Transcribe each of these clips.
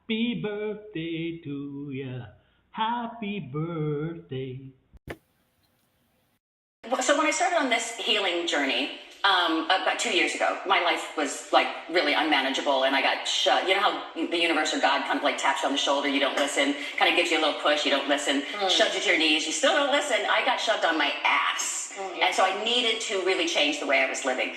Happy birthday to ya. Happy birthday. So when I started on this healing journey about 2 years ago, my life was like really unmanageable, and I got shut. You know how the universe or God kind of like taps you on the shoulder, you don't listen, kind of gives you a little push, you don't listen, shoves you to your knees, you still don't listen. I got shoved on my ass, and so I needed to really change the way I was living.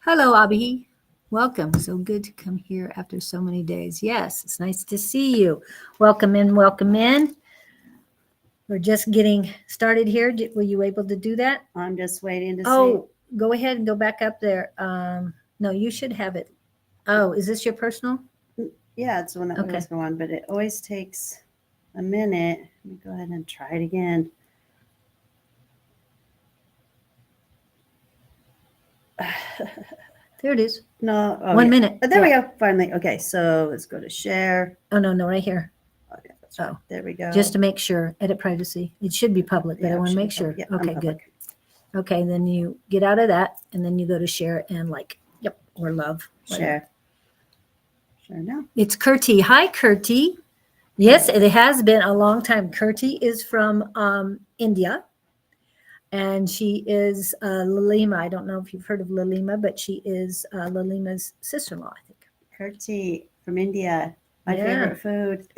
Hello, Abhi. Welcome. So good to come here after so many days. Yes, it's nice to see you. Welcome in, welcome in. We're just getting started here. Were you able to do that? I'm just waiting to see. Oh, go ahead and go back up there. No, you should have it. Oh, is this your personal? Yeah, it's the one that Okay. was going, but it always takes a minute. Let me go ahead and try it again. There it is. No. Oh, 1 yeah. minute. Oh, there Yeah. we go. Finally. Okay, so let's go to share. Oh, no, right here. Oh, yeah, that's right. Oh. There we go. Just to make sure. Edit privacy. It should be public, but Yeah, I want it to should make be sure. public. Yeah, I'm Okay, good. public. Okay, then you get out of that, and then you go to share and like, yep, or love. Whatever. Share. Share now. It's Kurti. Hi, Kurti. Yes, it has been a long time. Kurti is from India, and she is Lalima. I don't know if you've heard of Lalima, but she is Lalima's sister-in-law, I think. Kurti from India. My Yeah. favorite food.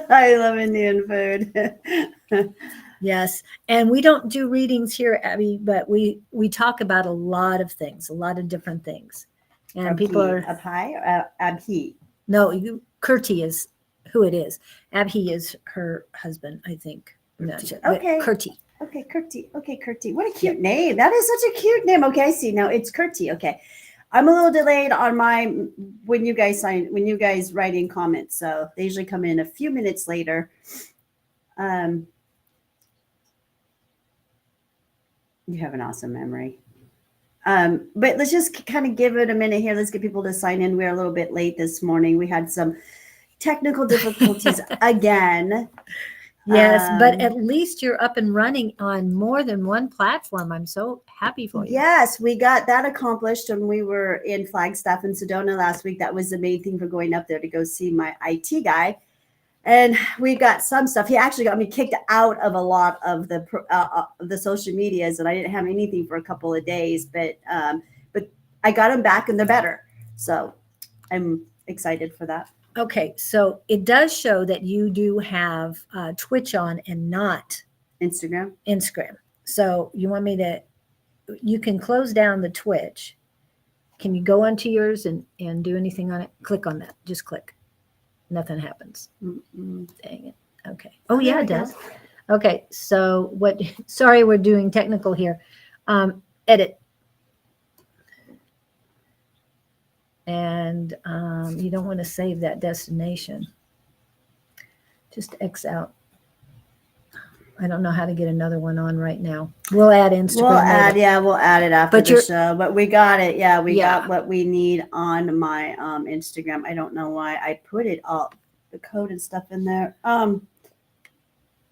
I love Indian food. Yes, and we don't do readings here, Abby, but we talk about a lot of things, a lot of different things, and people are Abhi or Abhi? no. Kurti is who it is. Abhi is her husband, I think. I'm not sure. But Okay. Kurti. Okay, Kurti. Okay, Kurti. What a cute name. That is such a cute name. Okay, I see. Now it's Kurti. Okay. I'm a little delayed on my when you guys write in comments. So they usually come in a few minutes later. You have an awesome memory. But let's just kind of give it a minute here. Let's get people to sign in. We're a little bit late this morning. We had some technical difficulties again. Yes, but at least you're up and running on more than one platform. I'm so happy for you. Yes, we got that accomplished when we were in Flagstaff and Sedona last week. That was the main thing for going up there to go see my IT guy. And we got some stuff. He actually got me kicked out of a lot of the social medias, and I didn't have anything for a couple of days. But I got them back, and they're better. So I'm excited for that. Okay, so it does show that you do have Twitch on and not Instagram. So you want me to? You can close down the Twitch. Can you go onto yours and do anything on it? Click on that. Just click. Nothing happens. Mm-mm. Dang it. Okay. Oh, There yeah, we it go. does. Okay. So what? Sorry, we're doing technical here. Edit. And you don't want to save that destination. Just X out. I don't know how to get another one on right now. We'll add Instagram. We'll add it after But the show. But we got it. Yeah, we Yeah. got what we need on my Instagram. I don't know why I put it all the code and stuff in there.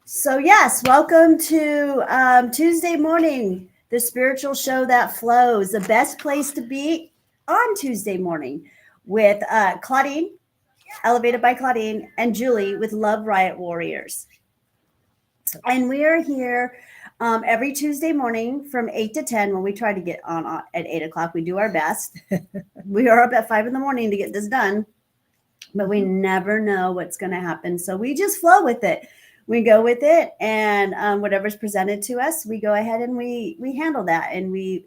So yes, welcome to Tuesday morning, the spiritual show that flows. The best place to be on Tuesday morning with Claudene, Elevated by Claudene, and Julie with Love Riot Warriors. And we are here every Tuesday morning from 8 to 10 when we try to get on at 8 o'clock. We do our best. We are up at 5 in the morning to get this done, but we never know what's going to happen. So we just flow with it. We go with it, and whatever's presented to us, we go ahead and we handle that, and we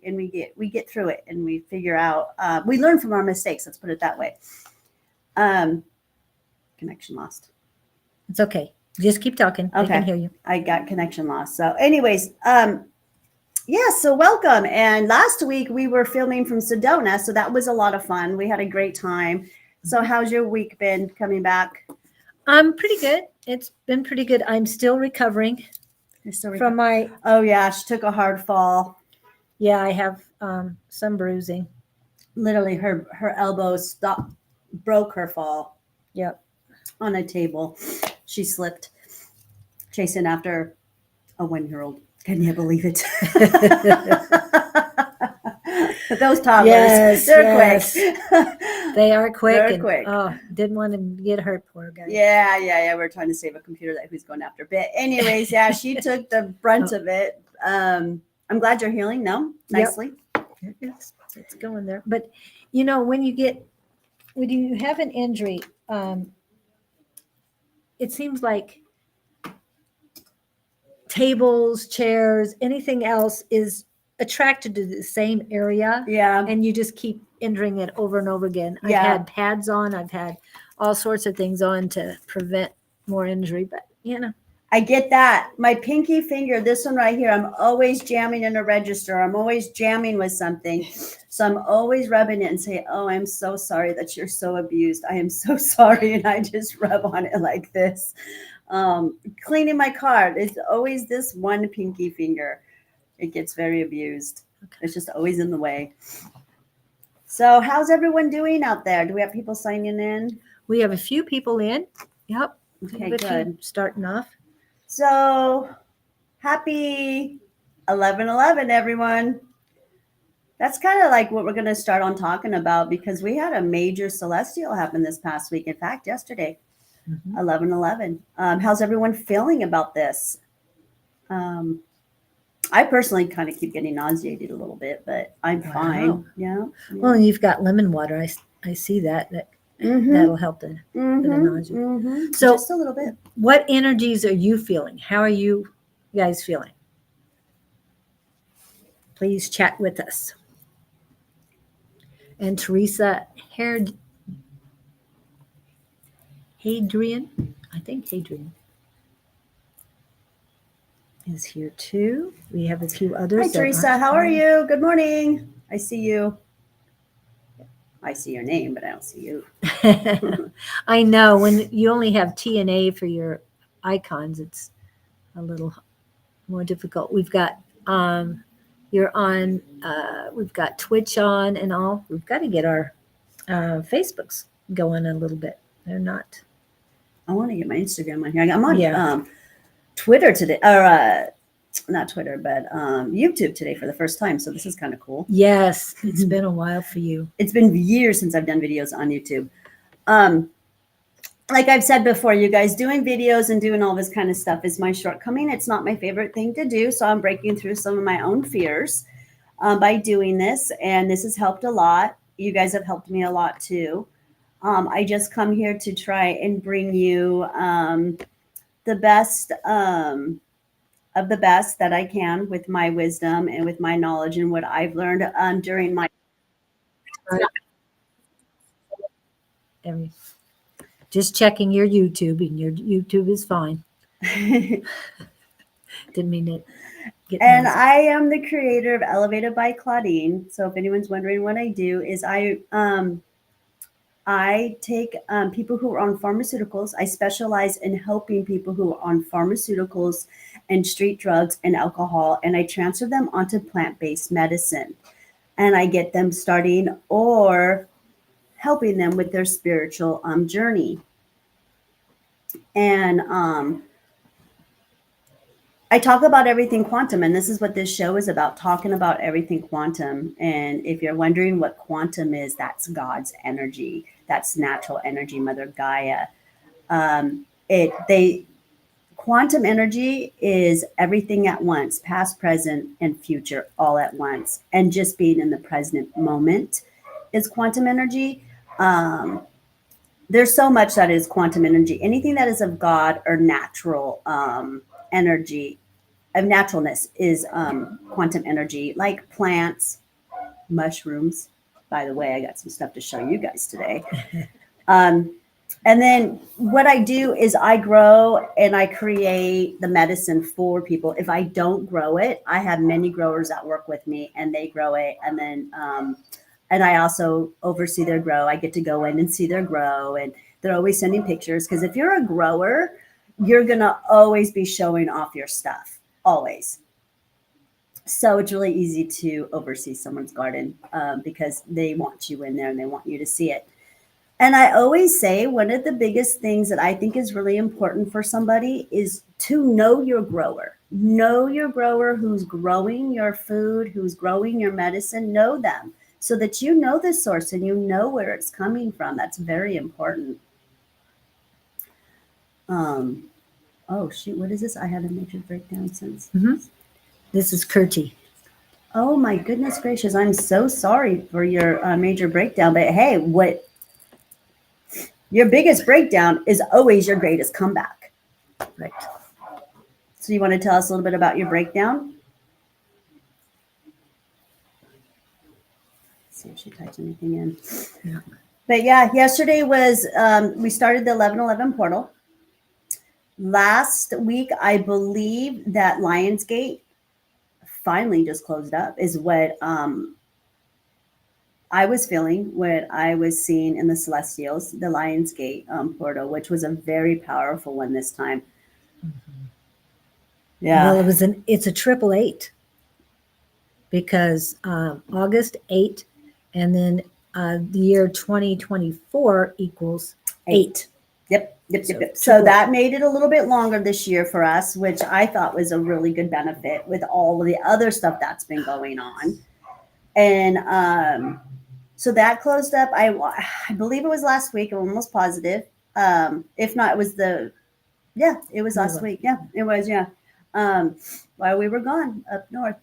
get through it, and we figure out. We learn from our mistakes. Let's put it that way. Connection lost. It's okay. Just keep talking. Okay. I can hear you. I got connection lost. So anyways, yeah, so welcome. And last week we were filming from Sedona, so that was a lot of fun. We had a great time. So how's your week been coming back? I'm pretty good. It's been pretty good. I'm still recovering from my. Oh yeah, she took a hard fall. Yeah, I have some bruising. Literally, her elbow broke her fall. Yep. On a table, she slipped, chasing after a 1-year-old. Can you believe it? Those toddlers, they're quick. They are quick. They're and, quick. Oh, didn't want to get hurt, poor guy. Yeah. We're trying to save a computer that who's going after. But anyways, yeah, she took the brunt of it. I'm glad you're healing. No, nicely. It's going there. But you know, when you have an injury, it seems like tables, chairs, anything else is attracted to the same area. Yeah. And you just keep injuring it over and over again. I've Yeah. had pads on, I've had all sorts of things on to prevent more injury, but you know. I get that. My pinky finger, this one right here, I'm always jamming in a register. I'm always jamming with something. So I'm always rubbing it and say, oh, I'm so sorry that you're so abused. I am so sorry. And I just rub on it like this. Cleaning my car, it's always this one pinky finger. It gets very abused. Okay. It's just always in the way. So how's everyone doing out there? Do we have people signing in? We have a few people in. Yep. Okay, Have a few good. starting off. So happy 11/11, everyone. That's kind of like what we're going to start on talking about because we had a major celestial happen this past week. In fact, yesterday, 11/11. How's everyone feeling about this? I personally kind of keep getting nauseated a little bit, but I'm Wow. fine. Yeah. Well, and you've got lemon water. I see that. That'll help the nausea. So just a little bit. what energies are you feeling? How are you guys feeling? Please chat with us. And Teresa Hadrian, I think Hadrian is here too. We have a few others. Hi, Teresa. How are you? Good morning. I see you. I see your name, but I don't see you. I know when you only have T and A for your icons, it's a little more difficult. We've got you're on. We've got Twitch on and all. We've got to get our Facebooks going a little bit. They're not. I want to get my Instagram on here. I'm on Twitter today, or not Twitter, but YouTube today for the first time. So this is kind of cool. Yes, it's been a while for you. It's been years since I've done videos on YouTube. Like I've said before, you guys, doing videos and doing all this kind of stuff is my shortcoming. It's not my favorite thing to do. So I'm breaking through some of my own fears by doing this. And this has helped a lot. You guys have helped me a lot too. I just come here to try and bring you the best of the best that I can with my wisdom and with my knowledge and what I've learned during my. Just checking your YouTube, and your YouTube is fine. Didn't mean it. And I am the creator of Elevated by Claudene. So if anyone's wondering what I do is I take people who are on pharmaceuticals. I specialize in helping people who are on pharmaceuticals and street drugs and alcohol, and I transfer them onto plant-based medicine. And I get them starting or helping them with their spiritual journey. And I talk about everything quantum, and this is what this show is about, talking about everything quantum. And if you're wondering what quantum is, that's God's energy. That's natural energy, Mother Gaia. Quantum energy is everything at once, past, present, and future, all at once. And just being in the present moment is quantum energy. There's so much that is quantum energy. Anything that is of God or natural energy, of naturalness, is quantum energy, like plants, mushrooms. By the way, I got some stuff to show you guys today. And then what I do is I grow and I create the medicine for people. If I don't grow it, I have many growers that work with me and they grow it. And then, and I also oversee their grow. I get to go in and see their grow, and they're always sending pictures. Because if you're a grower, you're going to always be showing off your stuff, always. So it's really easy to oversee someone's garden because they want you in there and they want you to see it. And I always say one of the biggest things that I think is really important for somebody is to know your grower. Know your grower who's growing your food, who's growing your medicine. Know them so that you know the source and you know where it's coming from. That's very important. Oh shoot, what is this? I had a major breakdown since. This is Kurti. Oh my goodness gracious! I'm so sorry for your major breakdown, but hey, what your biggest breakdown is always your greatest comeback. Right. So you want to tell us a little bit about your breakdown? Let's see if she types anything in. Yeah. But yeah, yesterday was we started the 1111 portal. Last week, I believe that Lionsgate finally just closed up, is what I was feeling when I was seeing in the Celestials, the Lionsgate portal, which was a very powerful one this time. Yeah. Well, it's a 888 because August 8, and then the year 2024 equals 8. Yep. So So that made it a little bit longer this year for us, which I thought was a really good benefit with all of the other stuff that's been going on. And so that closed up. I believe it was last week. I'm almost positive. If not, it was it was last week. Yeah, it was. Yeah. While we were gone up north.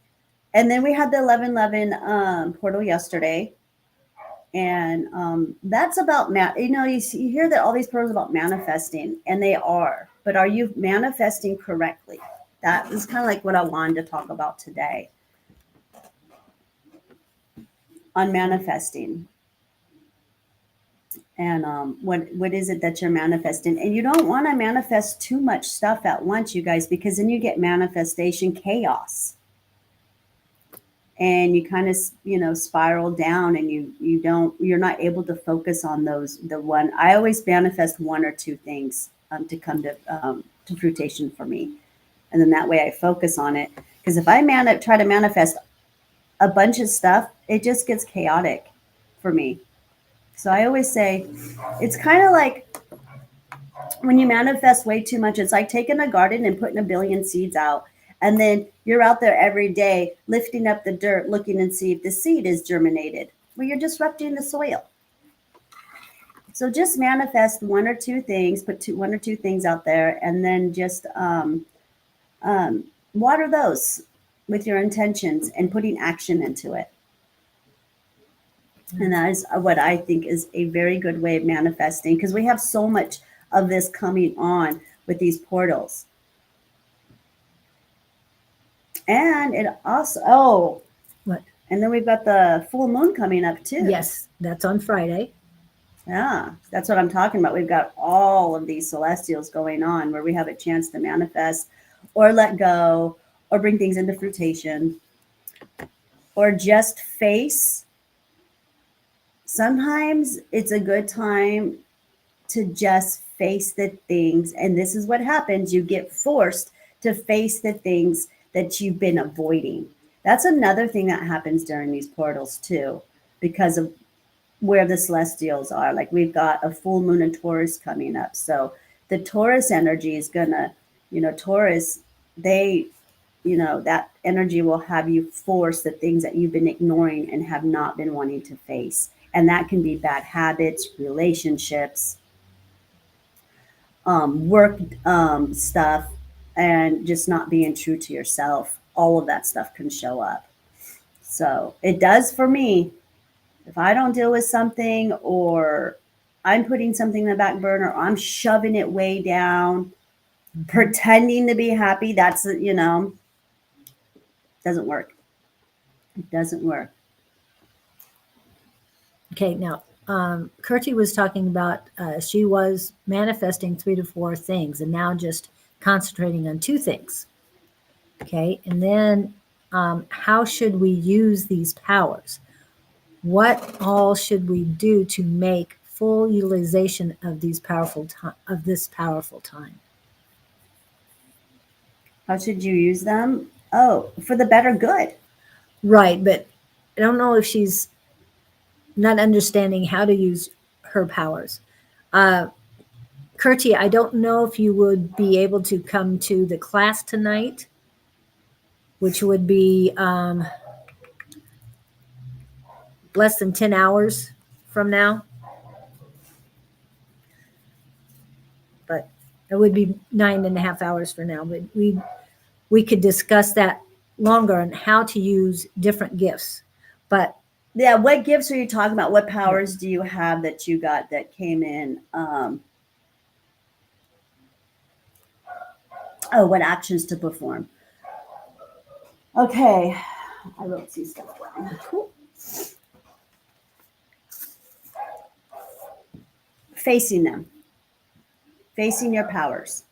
And then we had the 1111 portal yesterday. And that's about, you hear that all these portals about manifesting, and they are. But are you manifesting correctly? That is kind of like what I wanted to talk about today. On manifesting. And what is it that you're manifesting? And you don't want to manifest too much stuff at once, you guys, because then you get manifestation chaos. And you kind of, spiral down, and you're not able to focus on I always manifest one or two things to come to fruition for me. And then that way I focus on it. Because if I try to manifest a bunch of stuff, it just gets chaotic for me. So I always say, it's kind of like when you manifest way too much, it's like taking a garden and putting 1 billion seeds out. And then you're out there every day lifting up the dirt, looking and see if the seed is germinated. Well, you're disrupting the soil. So just manifest one or two things, put one or two things out there, and then just water those with your intentions and putting action into it. And that is what I think is a very good way of manifesting, because we have so much of this coming on with these portals. And it also, What? And then we've got the full moon coming up too. Yes, that's on Friday. Yeah, that's what I'm talking about. We've got all of these celestials going on where we have a chance to manifest or let go or bring things into fruition or just face. Sometimes it's a good time to just face the things. And this is what happens. You get forced to face the things that you've been avoiding. That's another thing that happens during these portals too, because of where the celestials are. Like we've got a full moon in Taurus coming up. So the Taurus energy is gonna, Taurus, that energy will have you force the things that you've been ignoring and have not been wanting to face. And that can be bad habits, relationships, work stuff, and just not being true to yourself. All of that stuff can show up. So it does for me. If I don't deal with something, or I'm putting something in the back burner, or I'm shoving it way down, pretending to be happy, that's, doesn't work. It doesn't work. Okay, now, Kurti was talking about she was manifesting 3 to 4 things and now just concentrating on 2 things. Okay, and then how should we use these powers? What all should we do to make full utilization of this powerful time? How should you use them? Oh, for the better good. Right, but I don't know if she's not understanding how to use her powers. Kurti, I don't know if you would be able to come to the class tonight, which would be less than 10 hours from now. But it would be 9.5 hours from now. But we could discuss that longer on how to use different gifts. But yeah, what gifts are you talking about? What powers do you have that you got that came in? What actions to perform? Okay, I wrote some stuff down. Cool. Facing them, facing your powers.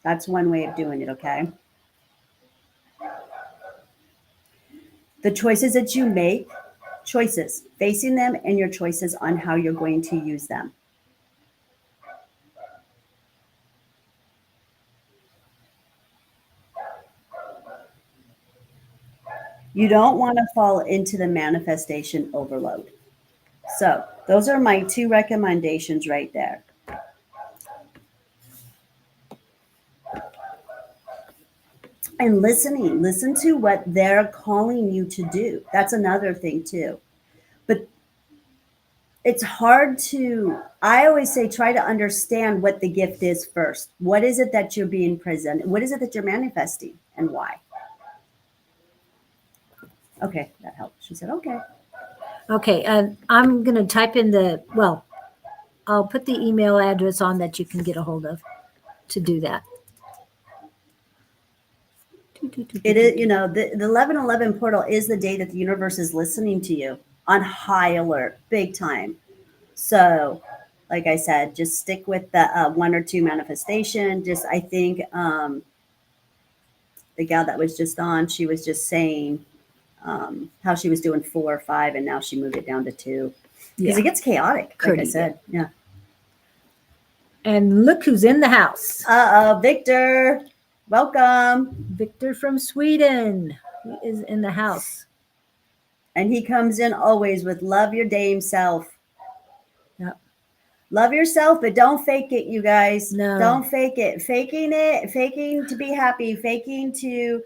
That's one way of doing it, okay? The choices that you make, choices, facing them and your choices on how you're going to use them. You don't want to fall into the manifestation overload. So those are my 2 recommendations right there. And listen to what they're calling you to do. That's another thing too. But it's hard to, I always say, try to understand what the gift is first. What is it that you're being presented? What is it that you're manifesting and why? Okay, that helped. She said, okay. okay, I'm going to type in I'll put the email address on that you can get a hold of to do that. It is, the 1111 portal is the day that the universe is listening to you on high alert, big time. So, like I said, just stick with the 1 or 2 manifestation. I think the gal that was just on, she was just saying how she was doing 4 or 5, and now she moved it down to 2 because it gets chaotic. Like I said, yeah. And look who's in the house. Victor. Welcome. Victor from Sweden. He is in the house. And he comes in always with love your dame self. Yep. Love yourself, but don't fake it, you guys. No. Don't fake it. Faking to be happy, faking to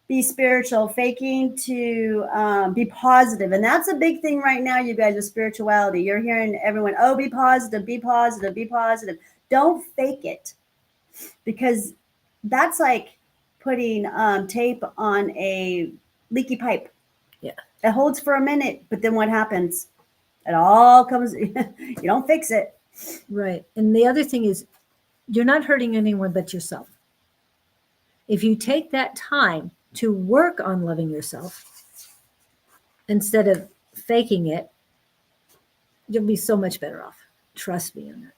be spiritual, faking to be positive. And that's a big thing right now, you guys, with spirituality. You're hearing everyone, oh, be positive, be positive, be positive. Don't fake it, because that's like putting tape on a leaky pipe. Yeah. It holds for a minute, but then what happens? It all comes, you don't fix it. Right. And the other thing is, you're not hurting anyone but yourself. If you take that time to work on loving yourself instead of faking it, you'll be so much better off. Trust me on that.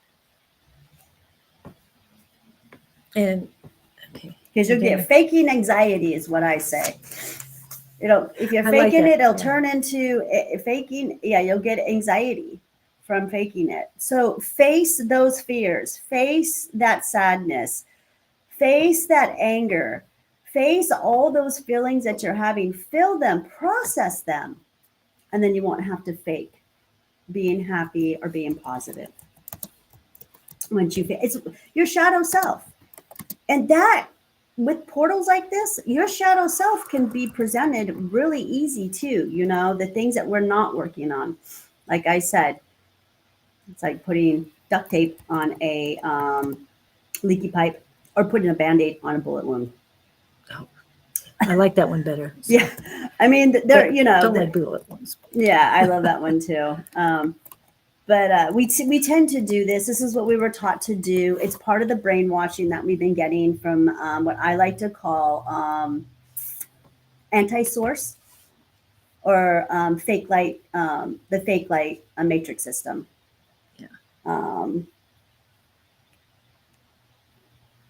And okay. Because you'll get faking anxiety is what I say. If you're faking it, it'll turn into faking. Yeah, you'll get anxiety from faking it. So face those fears, face that sadness, face that anger, face all those feelings that you're having, feel them, process them, and then you won't have to fake being happy or being positive. Once it's your shadow self. And that, with portals like this, your shadow self can be presented really easy too. The things that we're not working on. Like I said, it's like putting duct tape on a leaky pipe or putting a Band-Aid on a bullet wound. Oh, I like that one better. So. Yeah. I mean, don't like bullet wounds. Yeah, I love that one too. But we tend to do this. This is what we were taught to do. It's part of the brainwashing that we've been getting from what I like to call anti-source or fake light, the fake light matrix system. Yeah.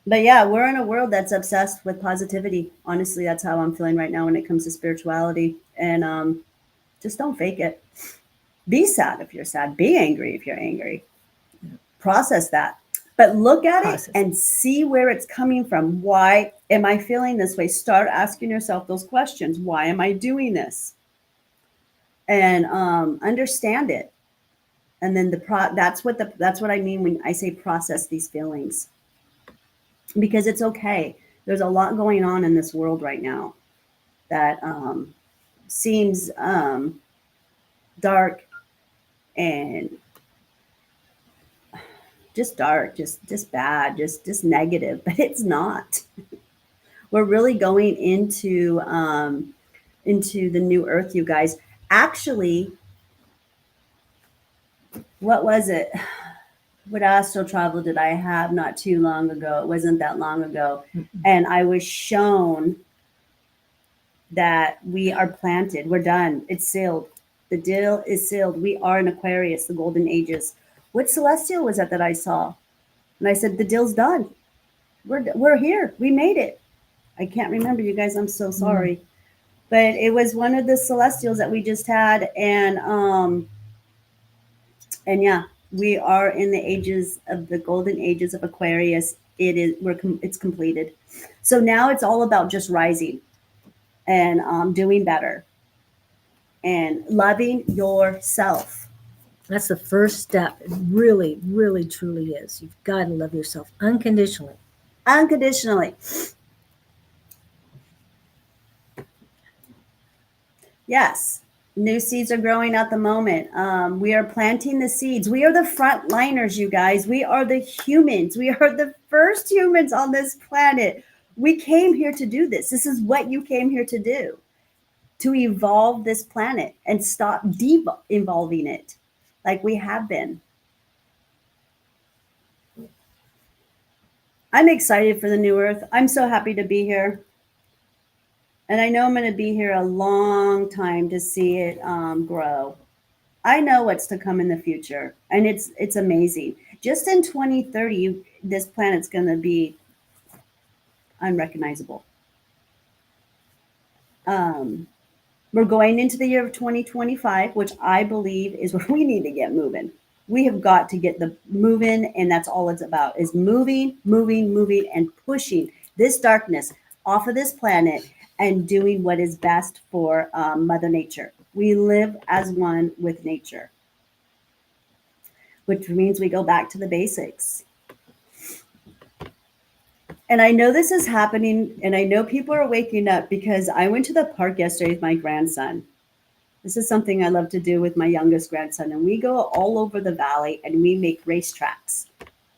But yeah, we're in a world that's obsessed with positivity. Honestly, that's how I'm feeling right now when it comes to spirituality. And just don't fake it. Be sad if you're sad. Be angry if you're angry. Yeah. Process that. But look at it and see where it's coming from. Why am I feeling this way? Start asking yourself those questions. Why am I doing this? And understand it. And then that's what I mean when I say process these feelings. Because it's okay. There's a lot going on in this world right now that seems dark and just dark, just bad, just negative, but it's not. We're really going into the new earth, you guys. Actually, what was it? What astral travel did I have not too long ago? It wasn't that long ago. And I was shown that we are planted. We're done. It's sealed. The deal is sealed. We are in Aquarius, the golden ages. What celestial was that I saw? And I said, the deal's done. We're here. We made it. I can't remember, you guys. I'm so sorry. But it was one of the celestials that we just had. And yeah, we are in the ages of the golden ages of Aquarius. It's completed. So now it's all about just rising and doing better and loving yourself. That's the first step. It really, really, truly is. You've got to love yourself unconditionally. Unconditionally. Yes. New seeds are growing at the moment. We are planting the seeds. We are the frontliners, you guys. We are the humans. We are the first humans on this planet. We came here to do this. This is what you came here to do, to evolve this planet and stop de-evolving it like we have been. I'm excited for the new earth. I'm so happy to be here. And I know I'm going to be here a long time to see it grow. I know what's to come in the future, and it's amazing. Just in 2030, this planet's going to be unrecognizable. We're going into the year of 2025, which I believe is where we need to get moving. We have got to get the moving, and that's all it's about, is moving, and pushing this darkness off of this planet and doing what is best for Mother Nature. We live as one with nature, which means we go back to the basics. And I know this is happening, and I know people are waking up because I went to the park yesterday with my grandson. This is something I love to do with my youngest grandson, and we go all over the valley and we make racetracks.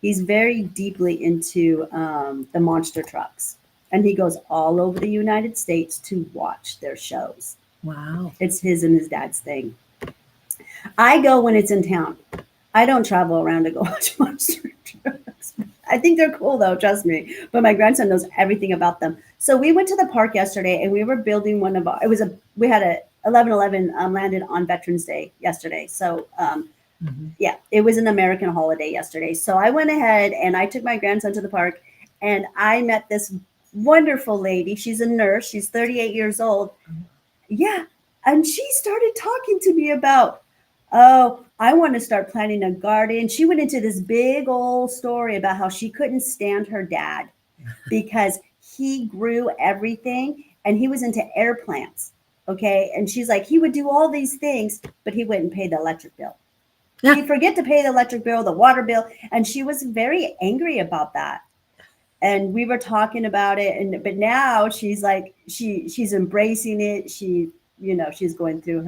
He's very deeply into the monster trucks, and he goes all over the United States to watch their shows. Wow. It's his and his dad's thing. I go when it's in town. I don't travel around to go watch monster trucks. I think they're cool though, trust me. But my grandson knows everything about them. So we went to the park yesterday and we were building one of our, we had a 11/11 landed on Veterans Day yesterday. So yeah, it was an American holiday yesterday. So I went ahead and I took my grandson to the park and I met this wonderful lady. She's a nurse. She's 38 years old. Yeah. And she started talking to me about, oh, I want to start planting a garden. She went into this big old story about how she couldn't stand her dad because he grew everything and he was into air plants. Okay. And she's like, he would do all these things, but he wouldn't pay the electric bill. Yeah. He'd forget to pay the electric bill, the water bill. And she was very angry about that. And we were talking about it. But now she's like, she's embracing it. She's going through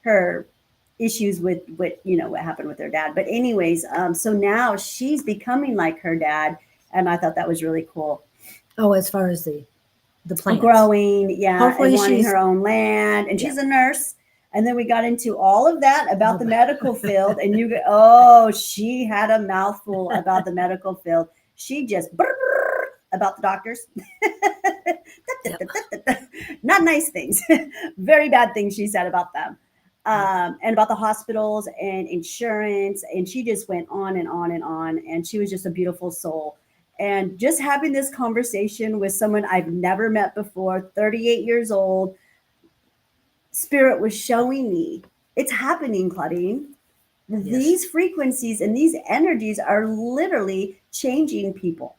her issues with what happened with her dad. But anyways, so now she's becoming like her dad. And I thought that was really cool. Oh, as far as the plants. Growing, yeah. Hopefully and wanting she's her own land. And she's a nurse. And then we got into all of that about the medical field. And she had a mouthful about the medical field. She just about the doctors. Not nice things. Very bad things she said about them. And about the hospitals and insurance. And she just went on and on and on. And she was just a beautiful soul. And just having this conversation with someone I've never met before, 38 years old, Spirit was showing me it's happening, Claudene. Yes. These frequencies and these energies are literally changing people.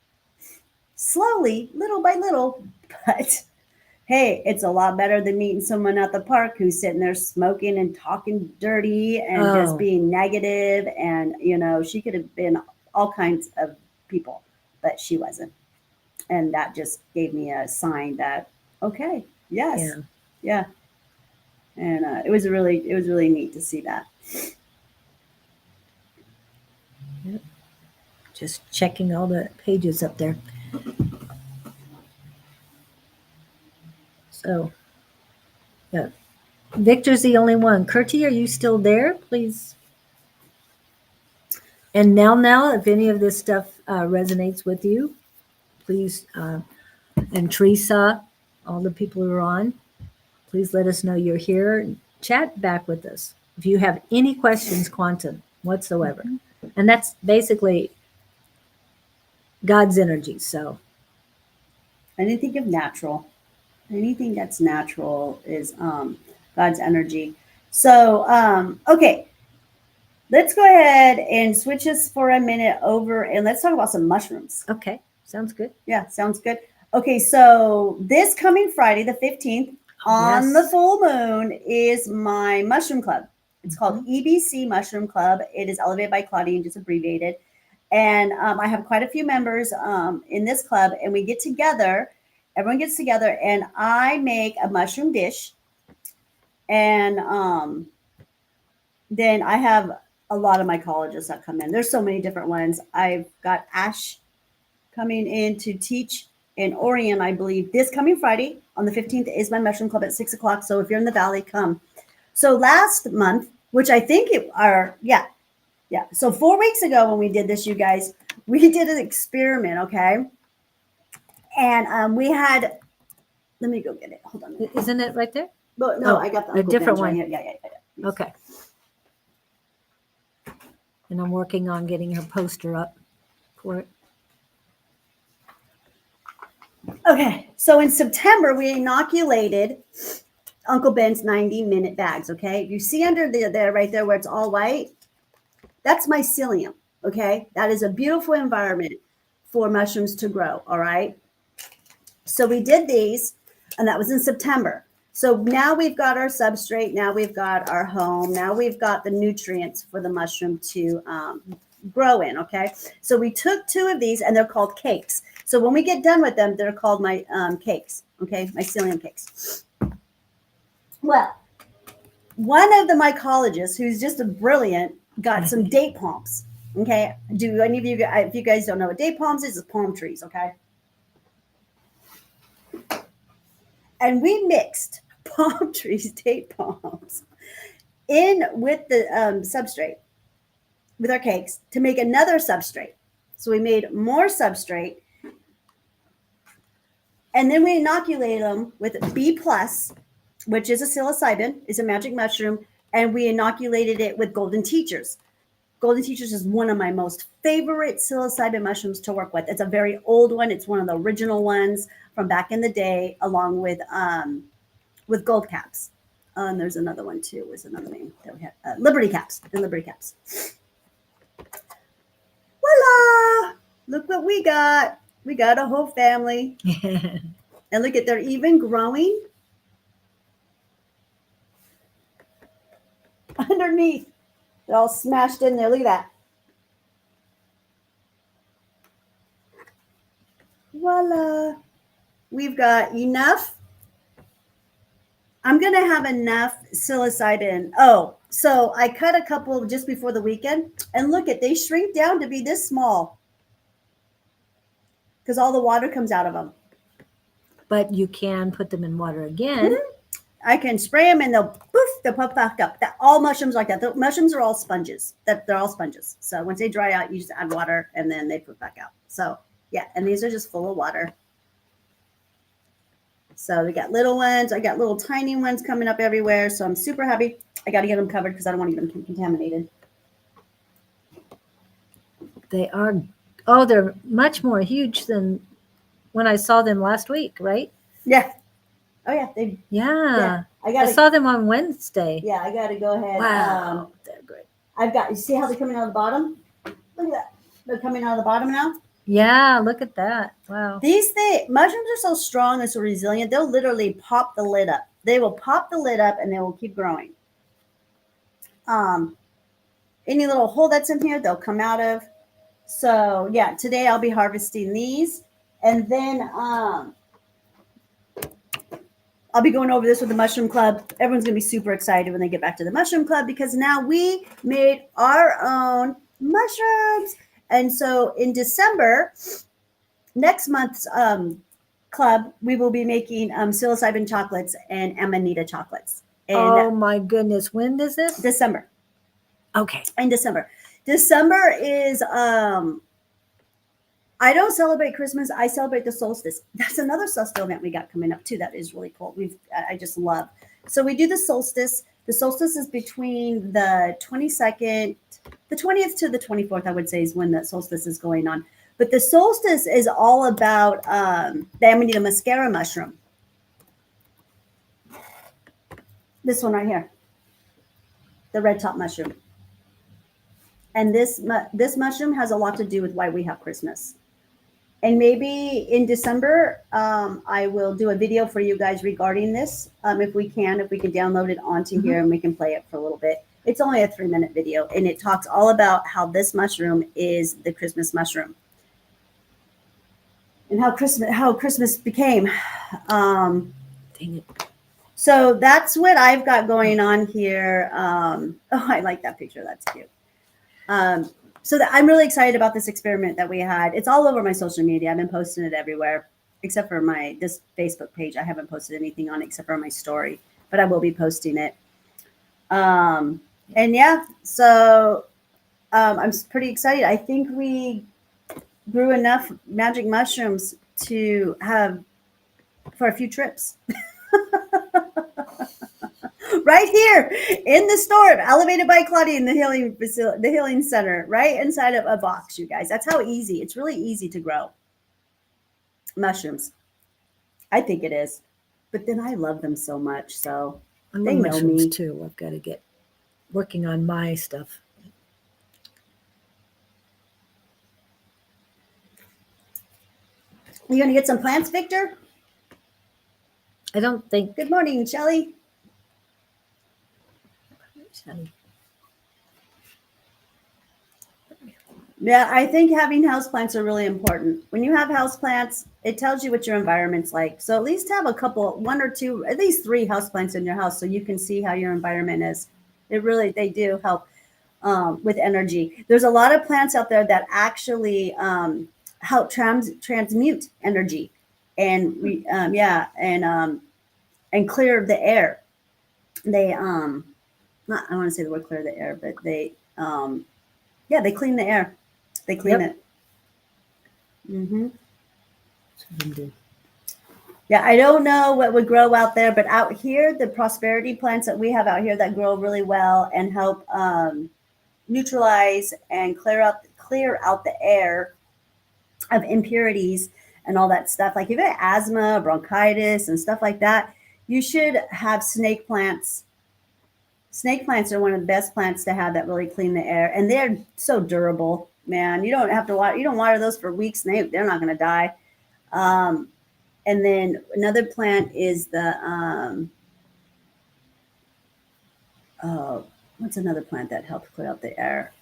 Slowly, little by little, but hey, it's a lot better than meeting someone at the park who's sitting there smoking and talking dirty and just being negative. And, she could have been all kinds of people, but she wasn't. And that just gave me a sign that, okay, yes, yeah. And it was really neat to see that. Just checking all the pages up there. So, yeah. Victor's the only one. Curti, are you still there? Please. And now, if any of this stuff resonates with you, please, and Teresa, all the people who are on, please let us know you're here. Chat back with us if you have any questions, quantum whatsoever. And that's basically God's energy. So Anything of natural, anything that's natural is God's energy. So, okay, let's go ahead and switch us for a minute over and let's talk about some mushrooms. okay, sounds good. Yeah, sounds good. Okay, so this coming Friday, the 15th, on the Yes. full moon is my mushroom club. It's called EBC Mushroom Club. It is elevated by Claudene, just abbreviated. And I have quite a few members in this club, and we get together. Everyone gets together, and I make a mushroom dish. And then I have a lot of mycologists that come in. There's so many different ones. I've got Ash coming in to teach in Orion, I believe. This coming Friday on the 15th is my mushroom club at 6 o'clock. So if you're in the valley, come. So last month, which I think yeah. So 4 weeks ago when we did this, you guys, we did an experiment, okay? And we had, let me go get it. Hold on. Isn't it right there? But no, Oh, I got the a Uncle different Ben's right one. here. Yeah. Okay. And I'm working on getting her poster up for it. Okay, so in September, we inoculated Uncle Ben's 90-minute bags, okay? You see under there, right there where it's all white? That's mycelium, okay? That is a beautiful environment for mushrooms to grow, all right? So we did these, and that was in September. So now we've got our substrate. Now we've got our home. Now we've got the nutrients for the mushroom to grow in, okay? So we took 2 of these, and they're called cakes. So when we get done with them, they're called my cakes, okay? Mycelium cakes. Well, one of the mycologists, who's just a brilliant, got some date palms, okay? Do any of you, if you guys don't know what date palms is, it's palm trees, okay? And we mixed palm trees, date palms, in with the substrate, with our cakes, to make another substrate. So we made more substrate, and then we inoculated them with B+, which is a psilocybin, is a magic mushroom, and we inoculated it with golden teachers. Golden teachers is one of my most favorite psilocybin mushrooms to work with. It's a very old one. It's one of the original ones from back in the day, along with gold caps. And there's another one too. Was another name that we had. Liberty caps. The Liberty caps. Voila! Look what we got. We got a whole family. And look at, they're even growing underneath. They're all smashed in there. Look at that. Voila. We've got enough. I'm going to have enough psilocybin. Oh, so I cut a couple just before the weekend. And look at, they shrink down to be this small. Because all the water comes out of them. But you can put them in water again. Mm-hmm. I can spray them and they'll pop back up. All mushrooms like that. The mushrooms are all sponges. They're all sponges. So once they dry out, you just add water and then they put back out. So yeah, and these are just full of water. So we got little ones. I got little tiny ones coming up everywhere. So I'm super happy. I got to get them covered because I don't want to get them contaminated. They are, they're much more huge than when I saw them last week, right? Yeah. Oh yeah. Yeah. I I saw them on Wednesday. Yeah, I got to go ahead. Wow. They're great. You see how they're coming out of the bottom? Look at that. They're coming out of the bottom now. Yeah, look at that. Wow. Mushrooms are so strong and so resilient, they'll literally pop the lid up. They will pop the lid up and they will keep growing. Any little hole that's in here, they'll come out of. So yeah, today I'll be harvesting these. And then I'll be going over this with the Mushroom Club. Everyone's going to be super excited when they get back to the Mushroom Club because now we made our own mushrooms. And so in December, next month's club, we will be making psilocybin chocolates and amanita chocolates. Oh In my goodness. When is this? December. Okay. In December. December is I don't celebrate Christmas. I celebrate the solstice. That's another celestial event we got coming up too. That is really cool. I just love. So we do the solstice. The solstice is between the 22nd, the 20th to the 24th, I would say, is when the solstice is going on. But the solstice is all about the Amanita muscaria mushroom. This one right here, the red top mushroom. And this mushroom has a lot to do with why we have Christmas. And maybe in December, I will do a video for you guys regarding this. If we can download it onto here and we can play it for a little bit. It's only a 3-minute video, and it talks all about how this mushroom is the Christmas mushroom and how Christmas became. Dang it. So that's what I've got going on here. Oh, I like that picture. That's cute. I'm really excited about this experiment that we had. It's all over my social media. I've been posting it everywhere, except for this Facebook page. I haven't posted anything on it except for my story, but I will be posting it. And yeah, so I'm pretty excited. I think we grew enough magic mushrooms to have for a few trips. Right here in the store, elevated by Claudene, the healing center, right inside of a box, you guys. That's how easy. It's really easy to grow mushrooms. I think it is. But then I love them so much. So I love they know mushrooms me. too. I've got to get working on my stuff. You gonna get some plants, Victor? I don't think. Good morning, Shelly. Yeah, I think having houseplants are really important. When you have houseplants, it tells you what your environment's like. So at least have one or two, at least 3 houseplants in your house so you can see how your environment is. They do help with energy. There's a lot of plants out there that actually help transmute energy and and clear the air. They I want to say the word clear the air, but they clean the air. They clean it. Yeah, I don't know what would grow out there, but out here, the prosperity plants that we have out here that grow really well and help neutralize and clear out the air of impurities and all that stuff. Like if you have asthma, bronchitis, and stuff like that, you should have snake plants. Snake plants are one of the best plants to have that really clean the air, and they're so durable, man. You don't have to water. You don't water those for weeks, and they're not going to die. And then another plant is the what's another plant that helps clear out the air?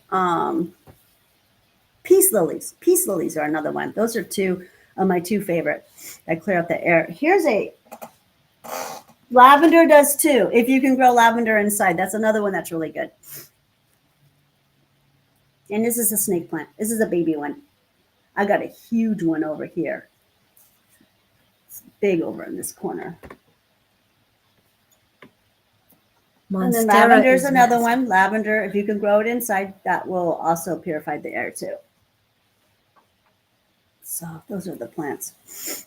Peace lilies. Peace lilies are another one. Those are two of my 2 favorite that clear out the air. Here's lavender does too. If you can grow lavender inside, that's another one that's really good. And this is a snake plant. This is a baby one. I got a huge one over here. It's big over in this corner. And then lavender is another one. Lavender, if you can grow it inside, that will also purify the air too. So those are the plants.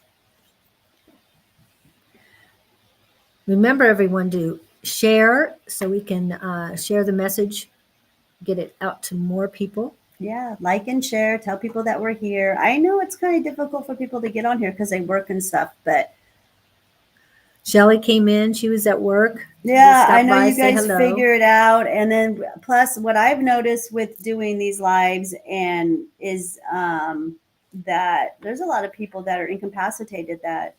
Remember, everyone, to share so we can share the message, get it out to more people. Yeah, like and share. Tell people that we're here. I know it's kind of difficult for people to get on here because they work and stuff, but Shelly came in. She was at work. Yeah, I know you guys figure it out. And then plus what I've noticed with doing these lives and is that there's a lot of people that are incapacitated that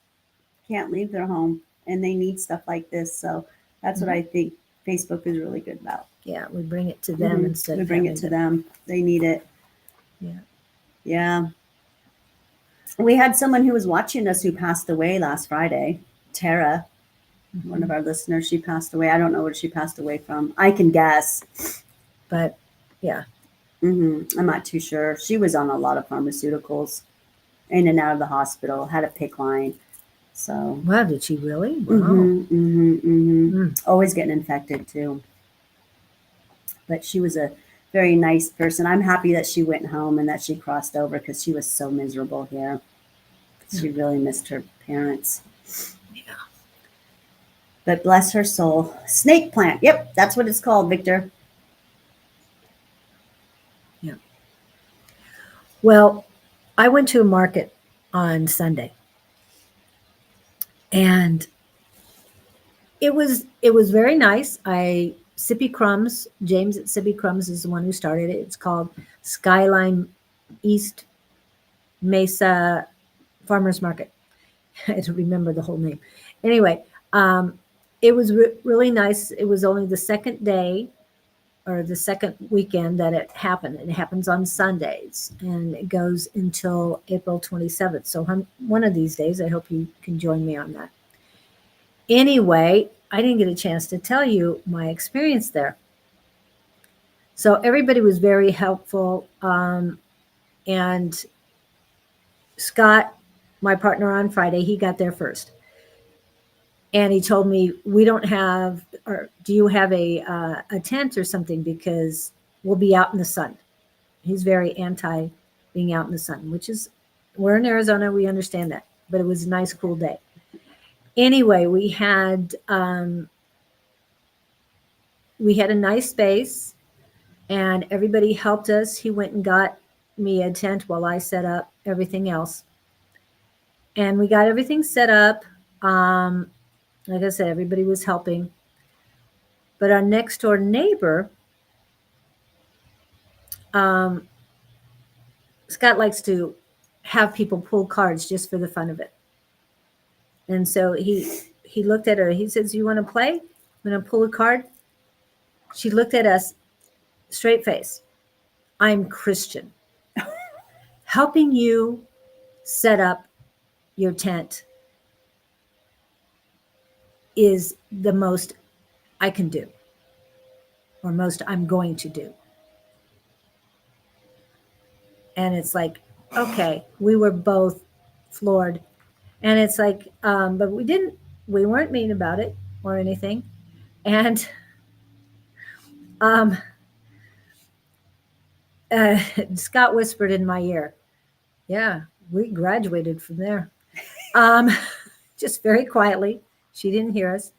can't leave their home and they need stuff like this. So that's what I think Facebook is really good about. Yeah, we bring it to them instead we of bring it to them. They need it. Yeah. Yeah. We had someone who was watching us who passed away last Friday, Tara. One of our listeners, she passed away. I don't know what she passed away from. I can guess, But yeah, I'm not too sure. She was on a lot of pharmaceuticals, in and out of the hospital, had a PICC line. So, wow, did she really? Wow. Mm. always getting infected too. But she was a very nice person. I'm happy that she went home and that she crossed over because she was so miserable here. She really missed her parents. Yeah. But bless her soul. Snake plant. Yep, that's what it's called, Victor. Yeah. Well, I went to a market on Sunday, and it was very nice. Sippy Crumbs, James at Sippy Crumbs is the one who started it. It's called Skyline East Mesa Farmers Market. I don't remember the whole name. Anyway, it was really nice. It was only the second day or the second weekend that it happened. It happens on Sundays and it goes until April 27th. So one of these days, I hope you can join me on that. Anyway, I didn't get a chance to tell you my experience there. So everybody was very helpful. And Scott, my partner on Friday, he got there first. And he told me, we don't have, or do you have a tent or something? Because we'll be out in the sun. He's very anti being out in the sun, which is, we're in Arizona, we understand that. But it was a nice, cool day. Anyway, we had a nice space and everybody helped us. He went and got me a tent while I set up everything else. And we got everything set up. Like I said, everybody was helping. But our next door neighbor, Scott likes to have people pull cards just for the fun of it. And so he looked at her. He says, "You want to play? I'm going to pull a card." She looked at us, straight face. "I'm Christian. Helping you set up your tent is the most I can do, or most I'm going to do." And it's like, okay, we were both floored. And it's like, but we weren't mean about it or anything. And Scott whispered in my ear, "Yeah, we graduated from there." Just very quietly. She didn't hear us.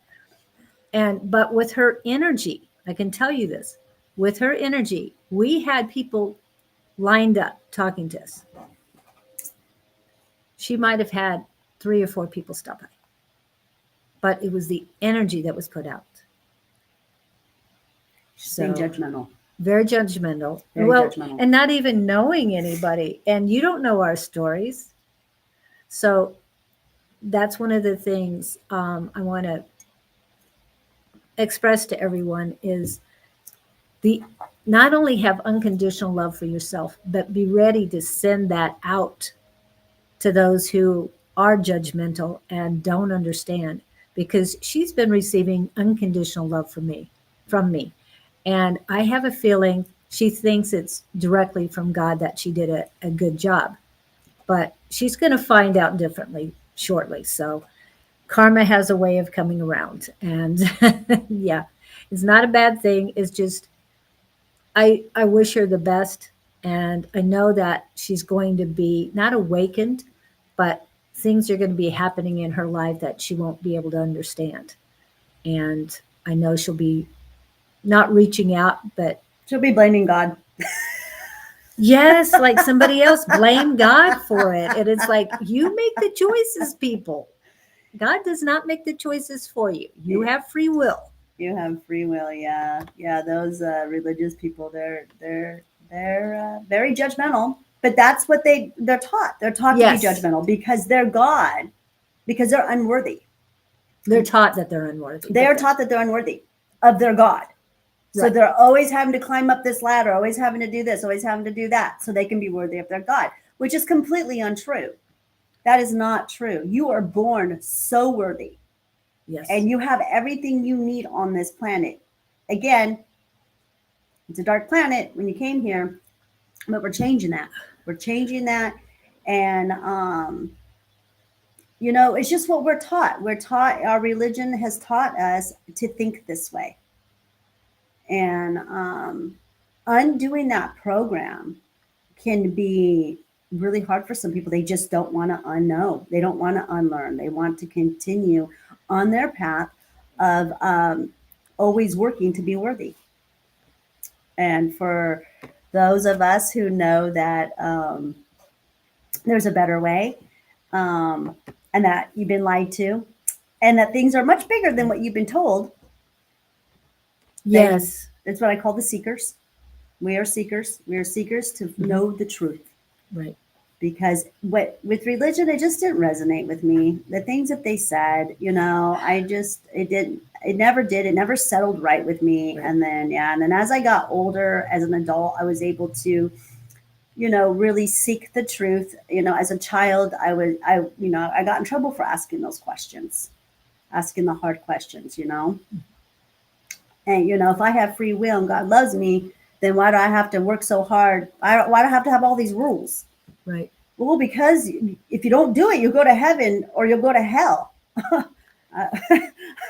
But with her energy, I can tell you this, with her energy, we had people lined up talking to us. She might have had 3 or 4 people stop by, but it was the energy that was put out. So judgmental. Very judgmental. Very judgmental. And not even knowing anybody. And you don't know our stories. So that's one of the things I want to express to everyone is not only have unconditional love for yourself, but be ready to send that out to those who are judgmental and don't understand, because she's been receiving unconditional love from me. And I have a feeling she thinks it's directly from God that she did a good job, but she's going to find out differently shortly. So karma has a way of coming around, and yeah, it's not a bad thing. It's just, I wish her the best. And I know that she's going to be not awakened, but things are going to be happening in her life that she won't be able to understand. And I know she'll be not reaching out, but she'll be blaming God. Yes, like somebody else blame God for it. And it's like, you make the choices, people. God does not make the choices for you. You have free will. You have free will, yeah. Those religious people, they're very judgmental. But that's what they're taught. They're taught to be judgmental because they're God, because they're unworthy. They're taught that they're unworthy. They're taught that they're unworthy of their God. So they're always having to climb up this ladder, always having to do this, always having to do that, so they can be worthy of their God, which is completely untrue. That is not true. You are born so worthy. Yes. And you have everything you need on this planet. Again, it's a dark planet when you came here, but we're changing that. We're changing that. And, it's just what we're taught. We're taught, our religion has taught us to think this way. And undoing that program can be really hard for some people. They just don't want to unknow. They don't want to unlearn. They want to continue on their path of always working to be worthy. And for those of us who know that there's a better way, and that you've been lied to, and that things are much bigger than what you've been told. Yes. That's what I call the seekers. We are seekers. We are seekers to know the truth. Right. Because with religion, it just didn't resonate with me. The things that they said, it never did. It never settled right with me. Right. And then as I got older, as an adult, I was able to, really seek the truth. As a child, I got in trouble for asking those questions, asking the hard questions, And, if I have free will and God loves me, then why do I have to work so hard? Why do I have to have all these rules? Right. Well, because if you don't do it, you'll go to heaven or you'll go to hell. I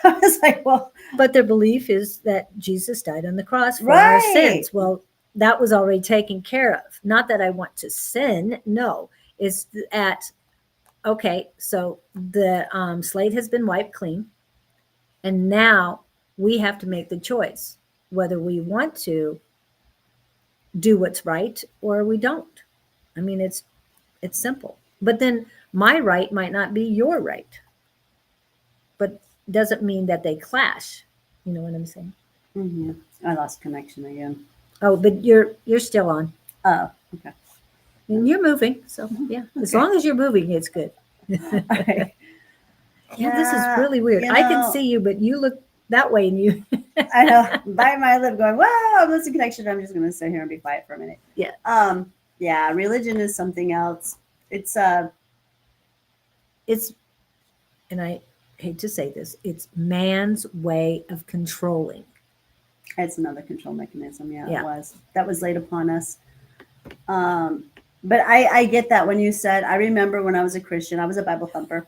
was like, well. But their belief is that Jesus died on the cross for Right. our sins. Well, that was already taken care of. Not that I want to sin. No, it's okay, so the slate has been wiped clean. And now we have to make the choice whether we want to do what's right or we don't. I mean, it's simple. But then my right might not be your right. But doesn't mean that they clash. You know what I'm saying? Mm-hmm. I lost connection again. Oh, but you're still on. Oh, okay. And you're moving. So yeah, as long as you're moving, it's good. Right. Yeah, this is really weird. I can see you, but you look that way and you. I know. Bite my lip going, wow, I'm losing connection. I'm just going to sit here and be quiet for a minute. Yeah. Yeah, religion is something else. It's, and I hate to say this, it's man's way of controlling. It's another control mechanism. Yeah, Yeah. It was. That was laid upon us. But I get that when you said, I remember when I was a Christian, I was a Bible thumper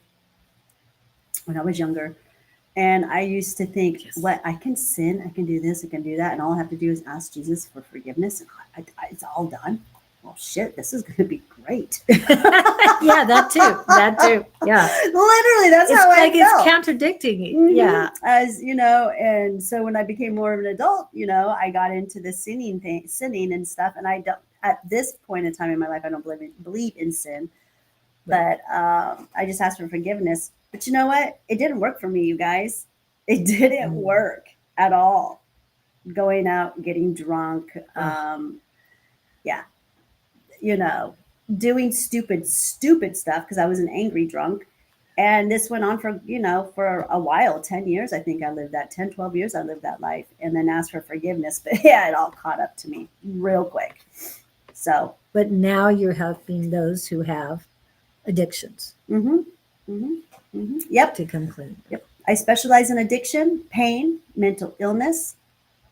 when I was younger. And I used to think, what, I can sin, I can do this, I can do that. And all I have to do is ask Jesus for forgiveness. And it's all done. Well, shit, this is going to be great. Yeah, that too. Yeah. Literally, that's how I felt. It's contradicting. Mm-hmm. Yeah. As and so when I became more of an adult, I got into the sinning and stuff. And I don't, at this point in time in my life, I don't believe in sin. Right. But I just asked for forgiveness. But you know what? It didn't work for me, you guys. It didn't work at all. Going out, getting drunk. Doing stupid stuff because I was an angry drunk. And this went on for a while, 10 years. I think I lived that 10, 12 years. I lived that life and then asked for forgiveness. But yeah, it all caught up to me real quick. So. But now you're helping those who have addictions. Mm-hmm. Mm-hmm. Mm-hmm. Yep. To come clean. Yep. I specialize in addiction, pain, mental illness.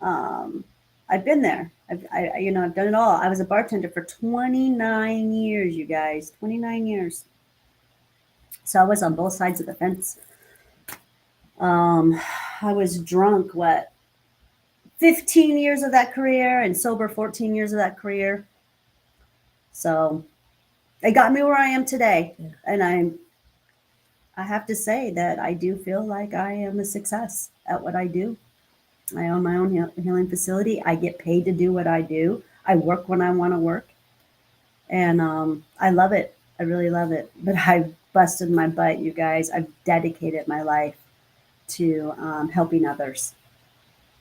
I've been there. I've done it all. I was a bartender for 29 years, you guys. 29 years. So I was on both sides of the fence. I was drunk, 15 years of that career and sober 14 years of that career. So it got me where I am today. Yeah. And I have to say that I do feel like I am a success at what I do. I own my own healing facility. I get paid to do what I do. I work when I want to work. And I love it. I really love it. But I busted my butt, you guys. I've dedicated my life to helping others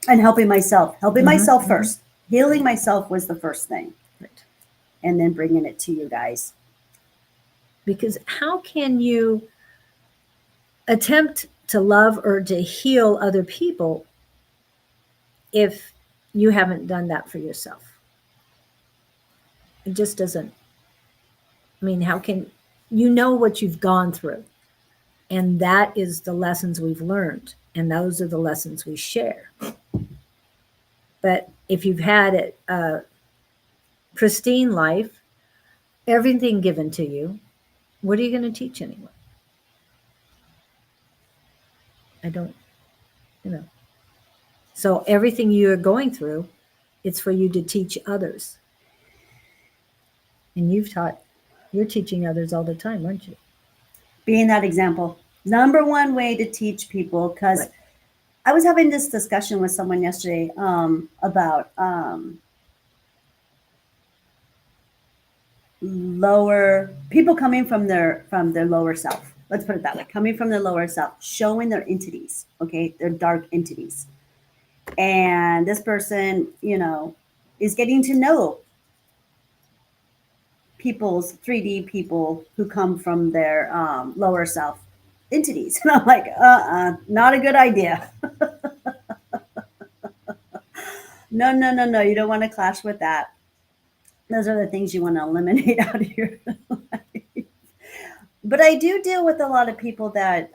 and helping myself. Helping myself first. Healing myself was the first thing. Right. And then bringing it to you guys. Because how can you attempt to love or to heal other people if you haven't done that for yourself? It just doesn't. I mean, how can you know what you've gone through? And that is the lessons we've learned. And those are the lessons we share. But if you've had a pristine life, everything given to you, what are you going to teach anyone? I don't, you know. So everything you're going through, it's for you to teach others. And you're teaching others all the time, aren't you? Being that example. Number one way to teach people, because Right. I was having this discussion with someone yesterday about lower people coming from their lower self. Let's put it that way. Coming from their lower self, showing their entities, okay, their dark entities. And this person, is getting to know people's 3D people who come from their lower self entities. And I'm like, not a good idea. No, no, no, no. You don't want to clash with that. Those are the things you want to eliminate out of your life. But I do deal with a lot of people that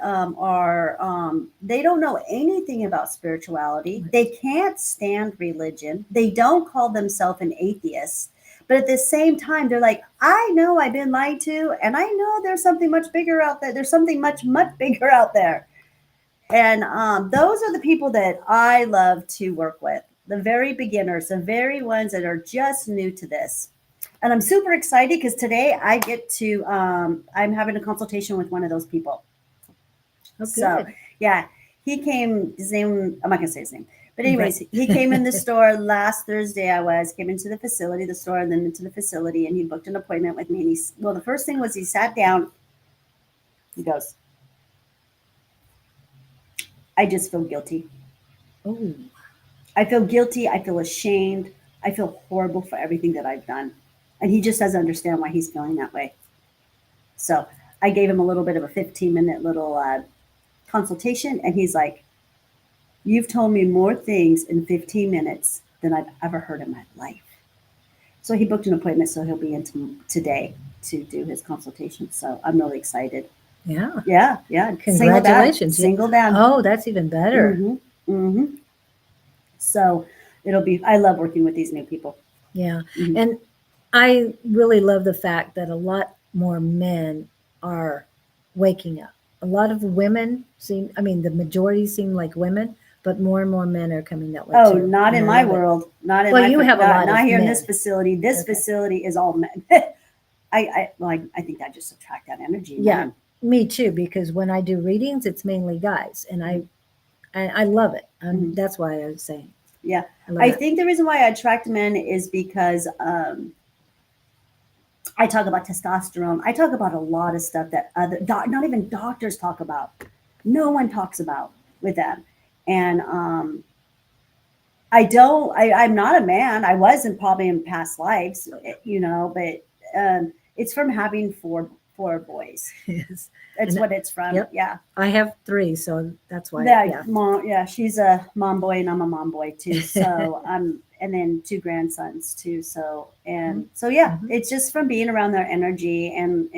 they don't know anything about spirituality. Right. They can't stand religion. They don't call themselves an atheist. But at the same time, they're like, I know I've been lied to, and I know there's something much bigger out there. There's something much, much bigger out there. And those are the people that I love to work with, the very beginners, the very ones that are just new to this. And I'm super excited because today I get to, I'm having a consultation with one of those people. Oh, So, good. yeah, he came, his name, I'm not going to say his name. But anyways, he came in the store last Thursday. Came into the facility, the store, and then into the facility, and he booked an appointment with me. And the first thing was he sat down. He goes, I just feel guilty. Oh, I feel guilty. I feel ashamed. I feel horrible for everything that I've done. And he just doesn't understand why he's feeling that way. So I gave him a little bit of a 15-minute little consultation. And he's like, you've told me more things in 15 minutes than I've ever heard in my life. So he booked an appointment. So he'll be in today to do his consultation. So I'm really excited. yeah. Yeah. Yeah. Congratulations. Single dad. Oh, that's even better. Mm-hmm. Mm-hmm. So I love working with these new people. Yeah. Mhm. And I really love the fact that a lot more men are waking up. A lot of women the majority seem like women, but more and more men are coming that way Oh, too. not in And I my love it. world. Not in Well, my you have a lot not of here in men. this facility. This Okay. facility is all men. I think I just attract that energy. Yeah. Man. Me too, because when I do readings, it's mainly guys, and I love it. Mhm. That's why I was saying. Yeah. love I it. think the reason why I attract men is because I talk about testosterone. I talk about a lot of stuff that not even doctors talk about. No one talks about with them. And I'm not a man. I wasn't probably in past lives, but it's from having four boys. Yes. That's And- what it's from. Yep. Yeah. I have 3, so that's why. Yeah, Yeah. mom. Yeah, she's a mom boy, and I'm a mom boy too. So and then 2 grandsons too. So yeah, Mhm. it's just from being around their energy and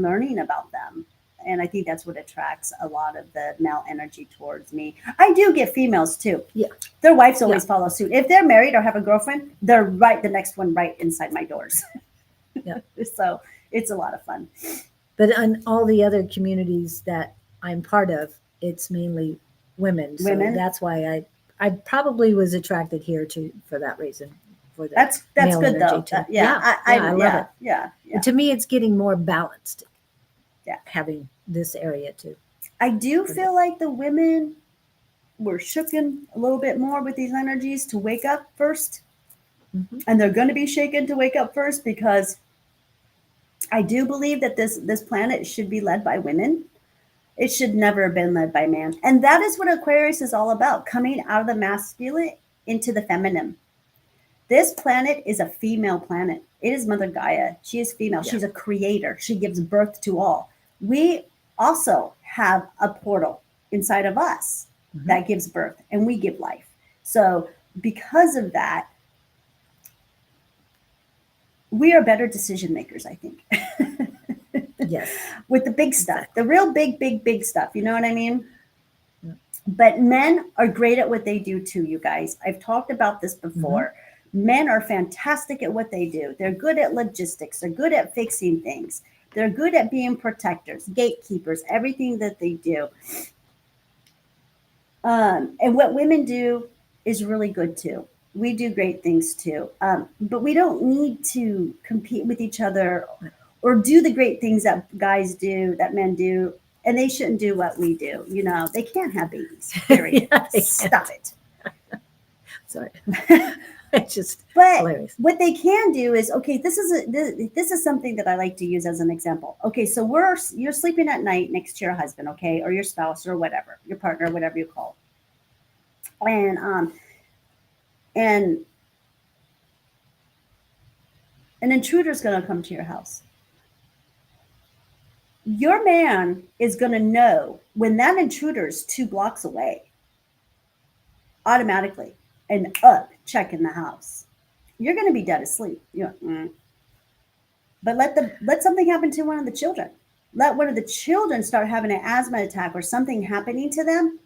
learning about them. And I think that's what attracts a lot of the male energy towards me. I do get females too. Yeah. Their wives always follow suit. If they're married or have a girlfriend, they're the next one right inside my doors. Yeah. So it's a lot of fun. But in all the other communities that I'm part of, it's mainly women. So Women? that's why I probably was attracted here for that reason. For That's male good though. energy too. I love it. Yeah. And to me, it's getting more balanced. Yeah. Having this area too. I do feel like the women were shooken a little bit more with these energies to wake up first. Mhm. And they're going to be shaken to wake up first because I do believe that this planet should be led by women. It should never have been led by man. And that is what Aquarius is all about, coming out of the masculine into the feminine. This planet is a female planet. It is Mother Gaia. She is female. Yeah. She's a creator. She gives birth to all. We also have a portal inside of us that gives birth, and we give life. So because of that, we are better decision makers, I think. Yes. With the big stuff, Exactly. the real big stuff. You know what I mean? Yeah. But men are great at what they do too, you guys. I've talked about this before. Men are fantastic at what they do. They're good at logistics. They're good at fixing things. They're good at being protectors, gatekeepers, everything that they do. And what women do is really good too. We do great things too. But we don't need to compete with each other or do the great things that guys do, that men do. And they shouldn't do what we do. You know, they can't have babies, period. Yeah, they Stop it. Sorry. It's just But hilarious. what they can do is, okay, this is something that I like to use as an example. Okay, so you're sleeping at night next to your husband, okay, or your spouse or whatever, your partner, whatever you call. And and an intruder is going to come to your house. Your man is going to know when that intruder is 2 blocks away, automatically, and up checking the house. You're going to be dead asleep. You're like, But let something happen to one of the children. Let one of the children start having an asthma attack or something happening to them.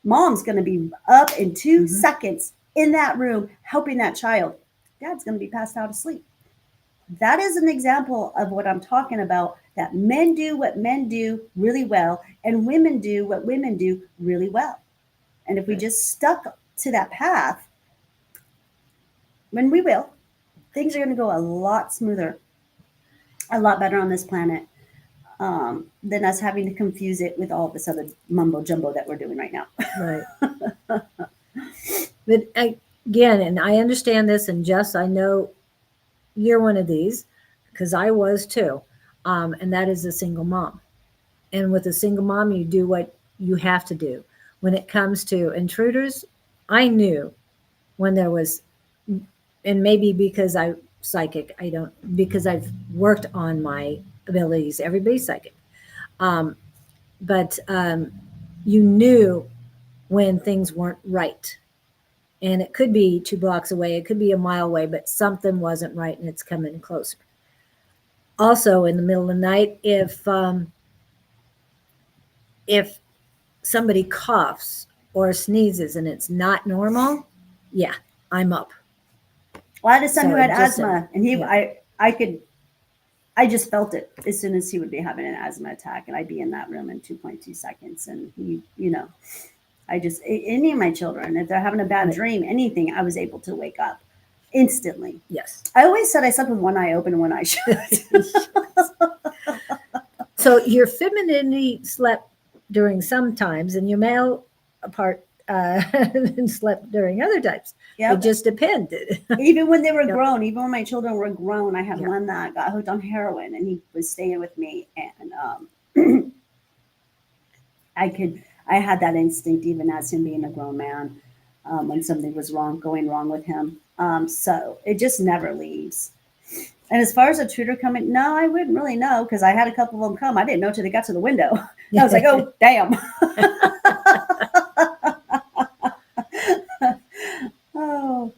Mom's going to be up in 2 seconds in that room helping that child. Dad's going to be passed out asleep. That is an example of what I'm talking about, that men do what men do really well and women do what women do really well. And if we just stuck to that path, when we will, things are going to go a lot smoother, a lot better on this planet than us having to confuse it with all this other mumbo jumbo that we're doing right now. Right. But again, and I understand this, and Jess, I know you're one of these because I was too. And that is a single mom. And with a single mom, you do what you have to do. When it comes to intruders, I knew when there was, and maybe because I'm psychic, because I've worked on my abilities. Everybody's psychic. But you knew when things weren't right. And it could be 2 blocks away, it could be a mile away, but something wasn't right and it's coming closer. Also, in the middle of the night, if somebody coughs or sneezes and it's not normal, yeah, I'm up. Well, I had a son So who had just asthma, and yeah. I just felt it as soon as he would be having an asthma attack, and I'd be in that room in 2.2 seconds. And he, any of my children, if they're having a bad Right. dream, anything, I was able to wake up instantly. Yes. I always said I slept with one eye open and one eye shut. So your femininity slept during some times, and your male part slept during other times. Yep. It just depended. Even when they were Yep. grown, even when my children were grown, I had Yep. one that got hooked on heroin, and he was staying with me, and I had that instinct even as him being a grown man, when something was going wrong with him. So it just never leaves. And as far as a tutor coming, no, I wouldn't really know, because I had a couple of them come. I didn't know till they got to the window. I was like, oh, damn. Oh,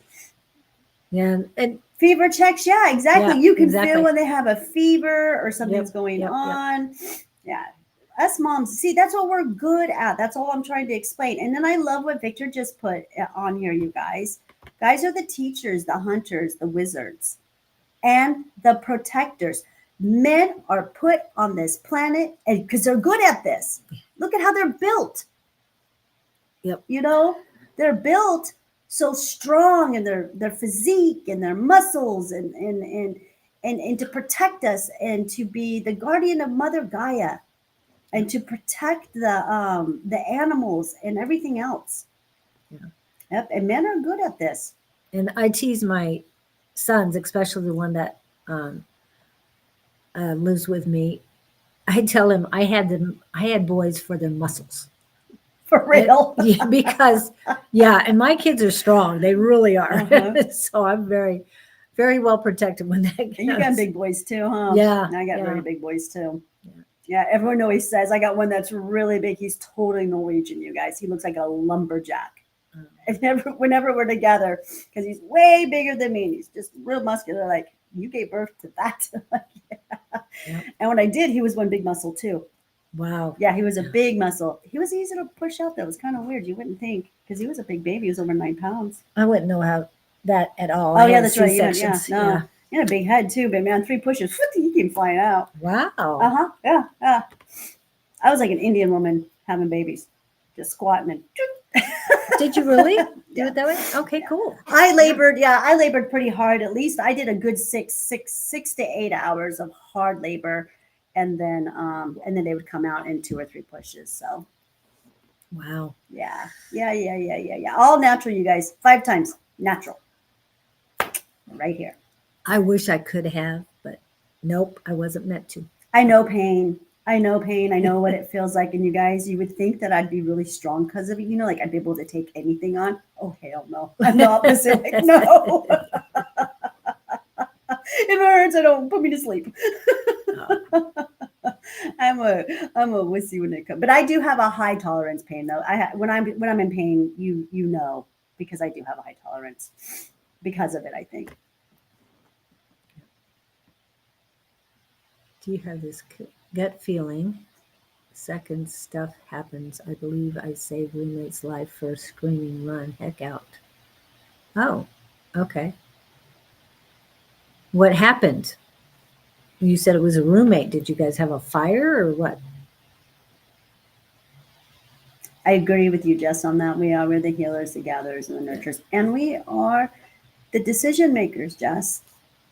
Yeah, and fever checks. Yeah, exactly. Yeah, You can exactly. feel when they have a fever or something's Yep, going yep. on. Yeah. Us moms, see, that's what we're good at. That's all I'm trying to explain. And then I love what Victor just put on here, you guys. Guys are the teachers, the hunters, the wizards, and the protectors. Men are put on this planet because they're good at this. Look at how they're built. Yep. They're built so strong in their physique and their muscles and to protect us and to be the guardian of Mother Gaia and to protect the animals and everything else. Yeah. Yep. And men are good at this. And I tease my sons, especially the one that lives with me. I tell him I had boys for their muscles. For real. Yeah, because and my kids are strong. They really are. So I'm very, very well protected when that comes. And you got big boys too, huh? Yeah. I got very big boys too. Yeah. Yeah, everyone always says I got one that's really big. He's totally Norwegian, you guys. He looks like a lumberjack. And whenever we're together, because he's way bigger than me, and he's just real muscular. Like, you gave birth to that. Yep. And when I did, he was one big muscle too. Wow. Yeah, he was a big muscle. He was easy to push out though. It was kind of weird. You wouldn't think because he was a big baby. He was over 9 pounds. I wouldn't know how that at all. Oh I yeah, had that's right. Yeah, C-sections. no, he had a big head too. But man, 3 pushes, he came flying out. Wow. Uh-huh. Yeah. I was like an Indian woman having babies, just squatting and. Did you really do Yeah. it that way? Okay, cool. I labored pretty hard. At least I did a good 6 to 8 hours of hard labor, and then they would come out in 2 or 3 pushes. So Wow. yeah. All natural, you guys. 5 times natural. Right here. I wish I could have, but nope, I wasn't meant to. I know pain. I know what it feels like. And you guys, you would think that I'd be really strong because of it. You know, like I'd be able to take anything on. Oh, hell no. I'm the opposite. Like, no. If it hurts, I don't put me to sleep. I'm a wussy when it comes. But I do have a high tolerance pain though. When I'm in pain, you know, because I do have a high tolerance because of it, I think. Do you have this gut feeling? Second stuff happens. I believe I saved roommate's life for a screaming run. Heck out. Oh, okay. What happened? You said it was a roommate. Did you guys have a fire or what? I agree with you, Jess, on that. We're the healers, the gatherers, and the nurturers. And we are the decision makers, Jess.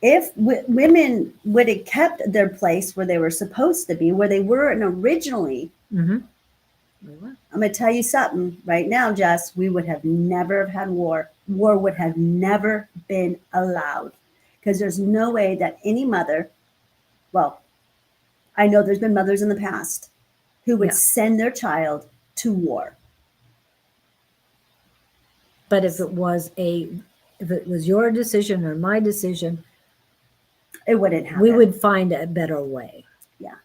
If women would have kept their place where they were supposed to be, where they were originally, Mm-hmm. I'm going to tell you something right now, Jess, we would have never had war. War would have never been allowed because there's no way that any mother, well, I know there's been mothers in the past who would send their child to war. But if it was your decision or my decision, it wouldn't happen. We would find a better way. Yeah.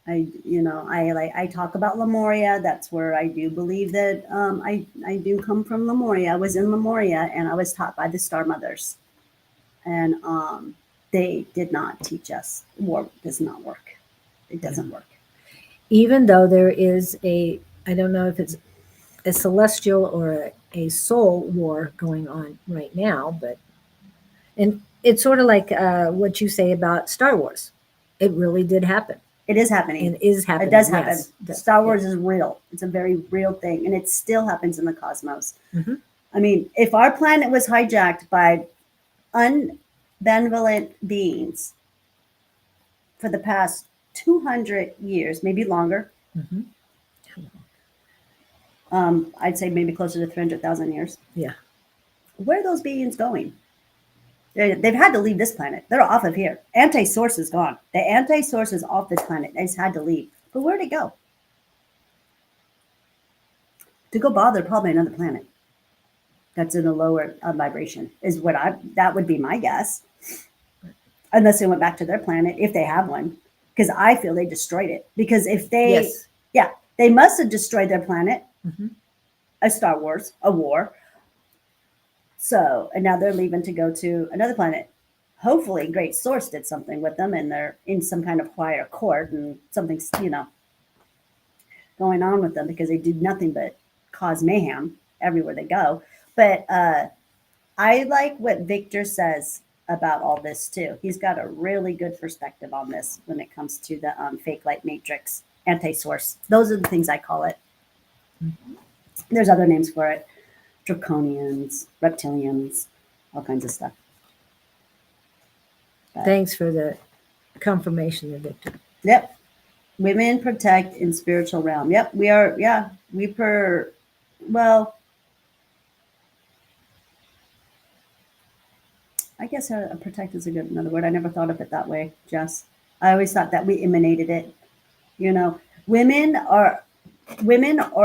I talk about Lemuria. That's where I do believe that I do come from Lemuria. I was in Lemuria and I was taught by the Star Mothers. And they did not teach us war does not work. It doesn't work. Even though there is I don't know if it's a celestial or a soul war going on right now, and it's sort of like what you say about Star Wars. It really did happen. It is happening. It is happening. It does happen. Yes. Star Wars is real. It's a very real thing, and it still happens in the cosmos. Mm-hmm. I mean, if our planet was hijacked by unbenevolent beings for the past 200 years, maybe longer, mm-hmm. I'd say maybe closer to 300,000 years. Yeah. Where are those beings going? They've had to leave this planet. They're off of here. Anti-source is gone. The anti-source is off this planet. They just had to leave. But where'd it go? To go bother probably another planet that's in a lower vibration is that would be my guess. Unless they went back to their planet, if they have one. Because I feel they destroyed it. Because if they, they must have destroyed their planet. Mm-hmm. A Star Wars, a war. So, and now they're leaving to go to another planet. Hopefully, Great Source did something with them, and they're in some kind of higher court, and something's going on with them because they do nothing but cause mayhem everywhere they go. But I like what Victor says about all this too. He's got a really good perspective on this when it comes to the fake light matrix, anti-source. Those are the things I call it. Mm-hmm. There's other names for it. Draconians, reptilians, all kinds of stuff. But, thanks for the confirmation, Victor. Yep. Women protect in spiritual realm. Yep, we are. Yeah, well, I guess protect is another word. I never thought of it that way, Jess. I always thought that we emanated it. Women are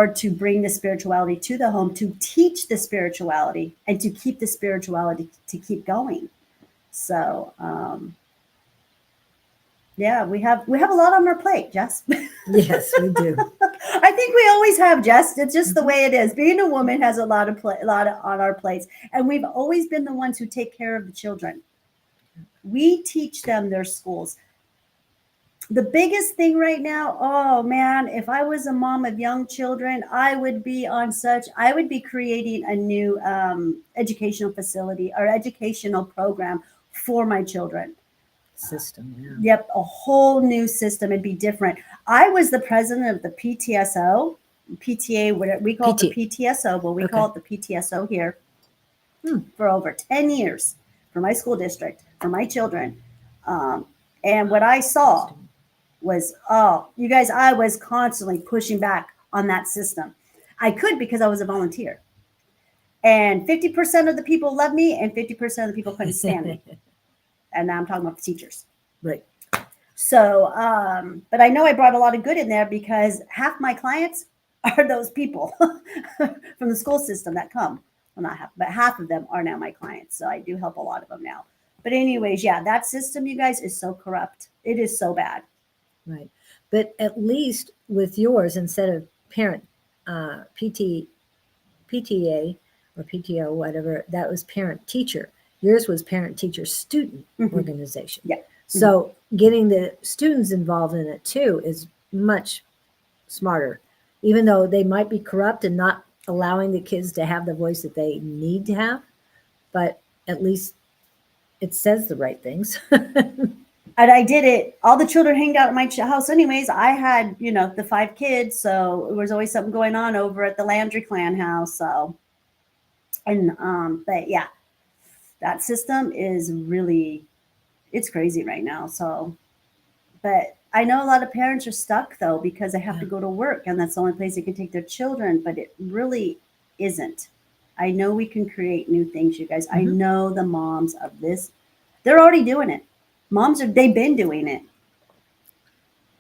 to bring the spirituality to the home, to teach the spirituality, and to keep the spirituality to keep going. So, we have a lot on our plate, Jess. Yes, we do. I think we always have, Jess. It's just the way it is. Being a woman has a lot on our plates, and we've always been the ones who take care of the children. We teach them their schools. The biggest thing right now, oh man, if I was a mom of young children, I would be creating a new educational facility or educational program for my children. System. Yeah. Yep, a whole new system. It'd be different. I was the president of the PTSO, PTA, whatever we call it the PTSO, but we call it the PTSO here for over 10 years for my school district, for my children. And what I saw was, you guys, I was constantly pushing back on that system. I could because I was a volunteer. And 50% of the people loved me and 50% of the people couldn't stand me. And now I'm talking about the teachers. Right. So, but I know I brought a lot of good in there because half my clients are those people from the school system that come. Well, not half, but half of them are now my clients. So I do help a lot of them now. But anyways, yeah, that system, you guys, is so corrupt. It is so bad. Right. But at least with yours, instead of parent PTA or PTO, whatever, that was parent teacher. Yours was parent teacher student organization. Yeah. So getting the students involved in it too is much smarter, even though they might be corrupt and not allowing the kids to have the voice that they need to have. But at least it says the right things. And I did it. All the children hanged out at my house anyways. I had, the 5 kids. So there was always something going on over at the Landry clan house. So, and, but yeah, that system is really, it's crazy right now. So, but I know a lot of parents are stuck though, because they have to go to work and that's the only place they can take their children, but it really isn't. I know we can create new things, you guys. I know the moms of this, they're already doing it. They've been doing it.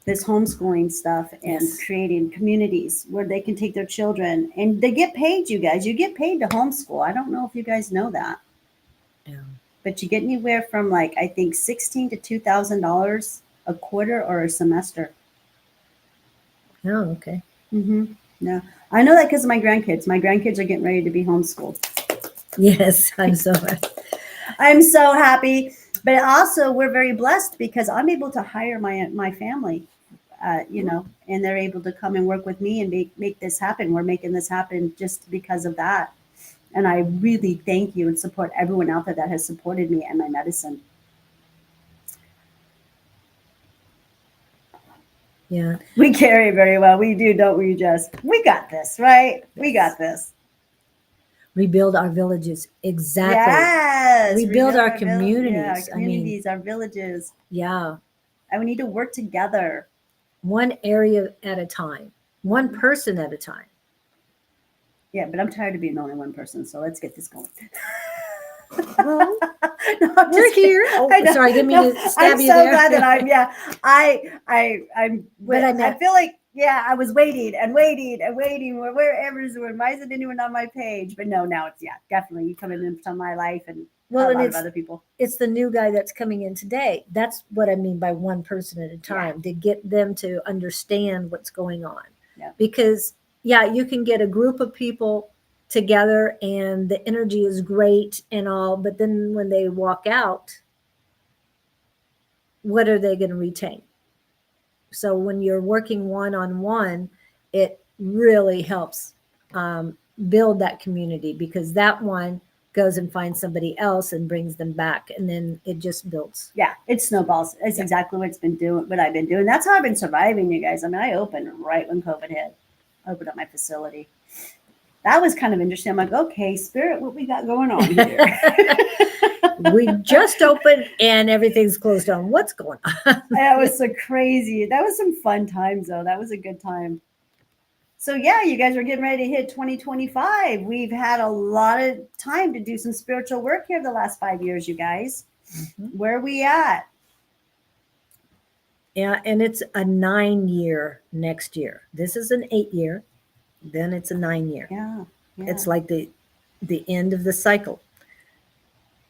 This homeschooling stuff and creating communities where they can take their children and they get paid, you guys. You get paid to homeschool. I don't know if you guys know that. Yeah. But you get anywhere from I think $1,600 to $2,000 a quarter or a semester. Oh, okay. Yeah. I know that because of my grandkids. My grandkids are getting ready to be homeschooled. Yes, I'm so happy. But also, we're very blessed because I'm able to hire my family, and they're able to come and work with me and make this happen. We're making this happen just because of that. And I really thank you and support everyone out there that has supported me and my medicine. Yeah. We carry very well. We do, don't we, Jess? We got this, right? Yes. We got this. Rebuild our villages. Exactly. Yes. Rebuild our communities. Our communities, our villages. Yeah. And we need to work together. One area at a time. One person at a time. Yeah, but I'm tired of being only one person, so let's get this going. Well, we're here. Oh, sorry, I didn't mean to stab you there. I'm so glad that I feel like, I was waiting. Why isn't anyone on my page? But no, now it's, definitely you coming into my life and a lot of other people. It's the new guy that's coming in today. That's what I mean by one person at a time, to get them to understand what's going on. Yeah. Because, you can get a group of people together and the energy is great and all, but then when they walk out, what are they going to retain? So when you're working one-on-one, it really helps build that community, because that one goes and finds somebody else and brings them back, and then it just builds. Yeah, it snowballs. It's exactly what I've been doing. That's how I've been surviving, you guys. I mean, I opened right when COVID hit. Opened up my facility. That was kind of interesting. I'm like, okay, Spirit, what we got going on here? We just opened and everything's closed down. What's going on? That was so crazy. That was some fun times, though. That was a good time. So, you guys are getting ready to hit 2025. We've had a lot of time to do some spiritual work here the last 5 years, you guys. Where are we at? Yeah, and it's a 9-year next year. This is an 8-year. Then it's a 9-year. Yeah. It's like the end of the cycle.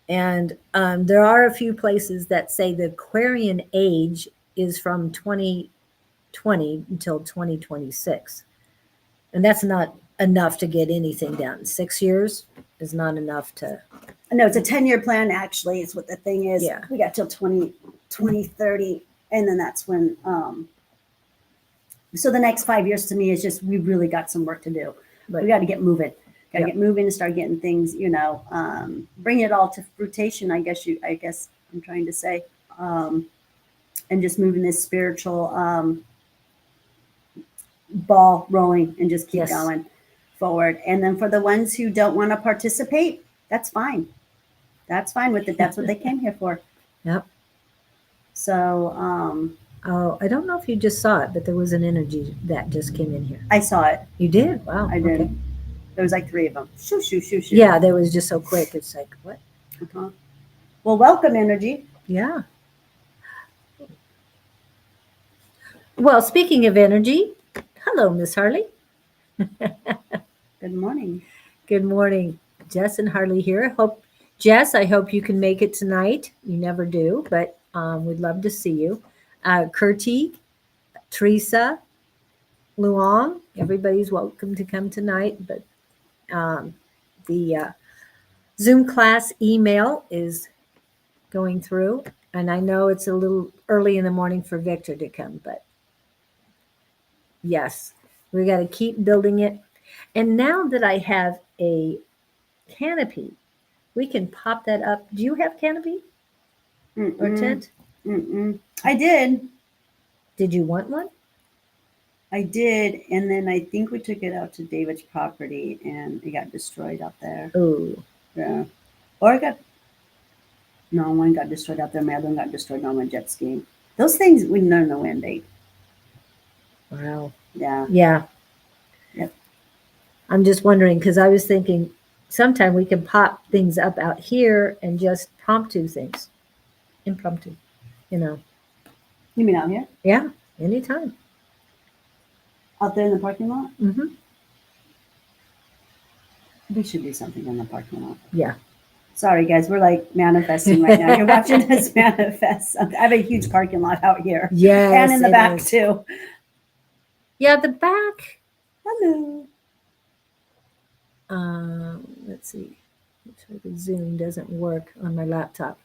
And there are a few places that say the Aquarian age is from 2020 until 2026. And that's not enough to get anything done. 6 years is not enough to. No, it's a 10-year plan, actually, is what the thing is. Yeah. We got till 2030, and then that's when, so the next 5 years to me is just, we really got some work to do. Right. We got to get moving. Got to Yep. get moving and start getting things, bring it all to fruition, I guess I'm trying to say. And just moving this spiritual ball rolling and just keep Yes. going forward. And then for the ones who don't want to participate, that's fine. That's fine with it. That's what they came here for. Yep. So Oh, I don't know if you just saw it, but there was an energy that just came in here. I saw it. You did? Wow. I did. Okay. There was like 3 of them. Shoo, shoo, shoo, shoo. Yeah, that was just so quick. It's like, what? Uh-huh. Well, welcome, energy. Yeah. Well, speaking of energy, hello, Miss Harley. Good morning. Good morning. Jess and Harley here. Jess, I hope you can make it tonight. You never do, but we'd love to see you. Kurti, Teresa, Luong, everybody's welcome to come tonight, but the Zoom class email is going through, and I know it's a little early in the morning for Victor to come, but yes, we got to keep building it. And now that I have a canopy, we can pop that up. Do you have canopy or tent? I did. Did you want one? I did. And then I think we took it out to David's property and it got destroyed out there. Oh, Yeah. Or one got destroyed out there. My other one got destroyed on my jet skiing. Those things, we learn the wind, eh? wow. Yeah. Yeah. Yep. I'm just wondering because I was thinking sometime we can pop things up out here and just impromptu things. Impromptu, You mean out here? Yeah, anytime. Out there in the parking lot? Mm-hmm. We should do something in the parking lot. Yeah. Sorry, guys. We're like manifesting right now. You're watching us manifest. I have a huge parking lot out here. Yes. And in the it back, is. too. Yeah, the back. Hello. Let's see. Make sure the Zoom doesn't work on my laptop.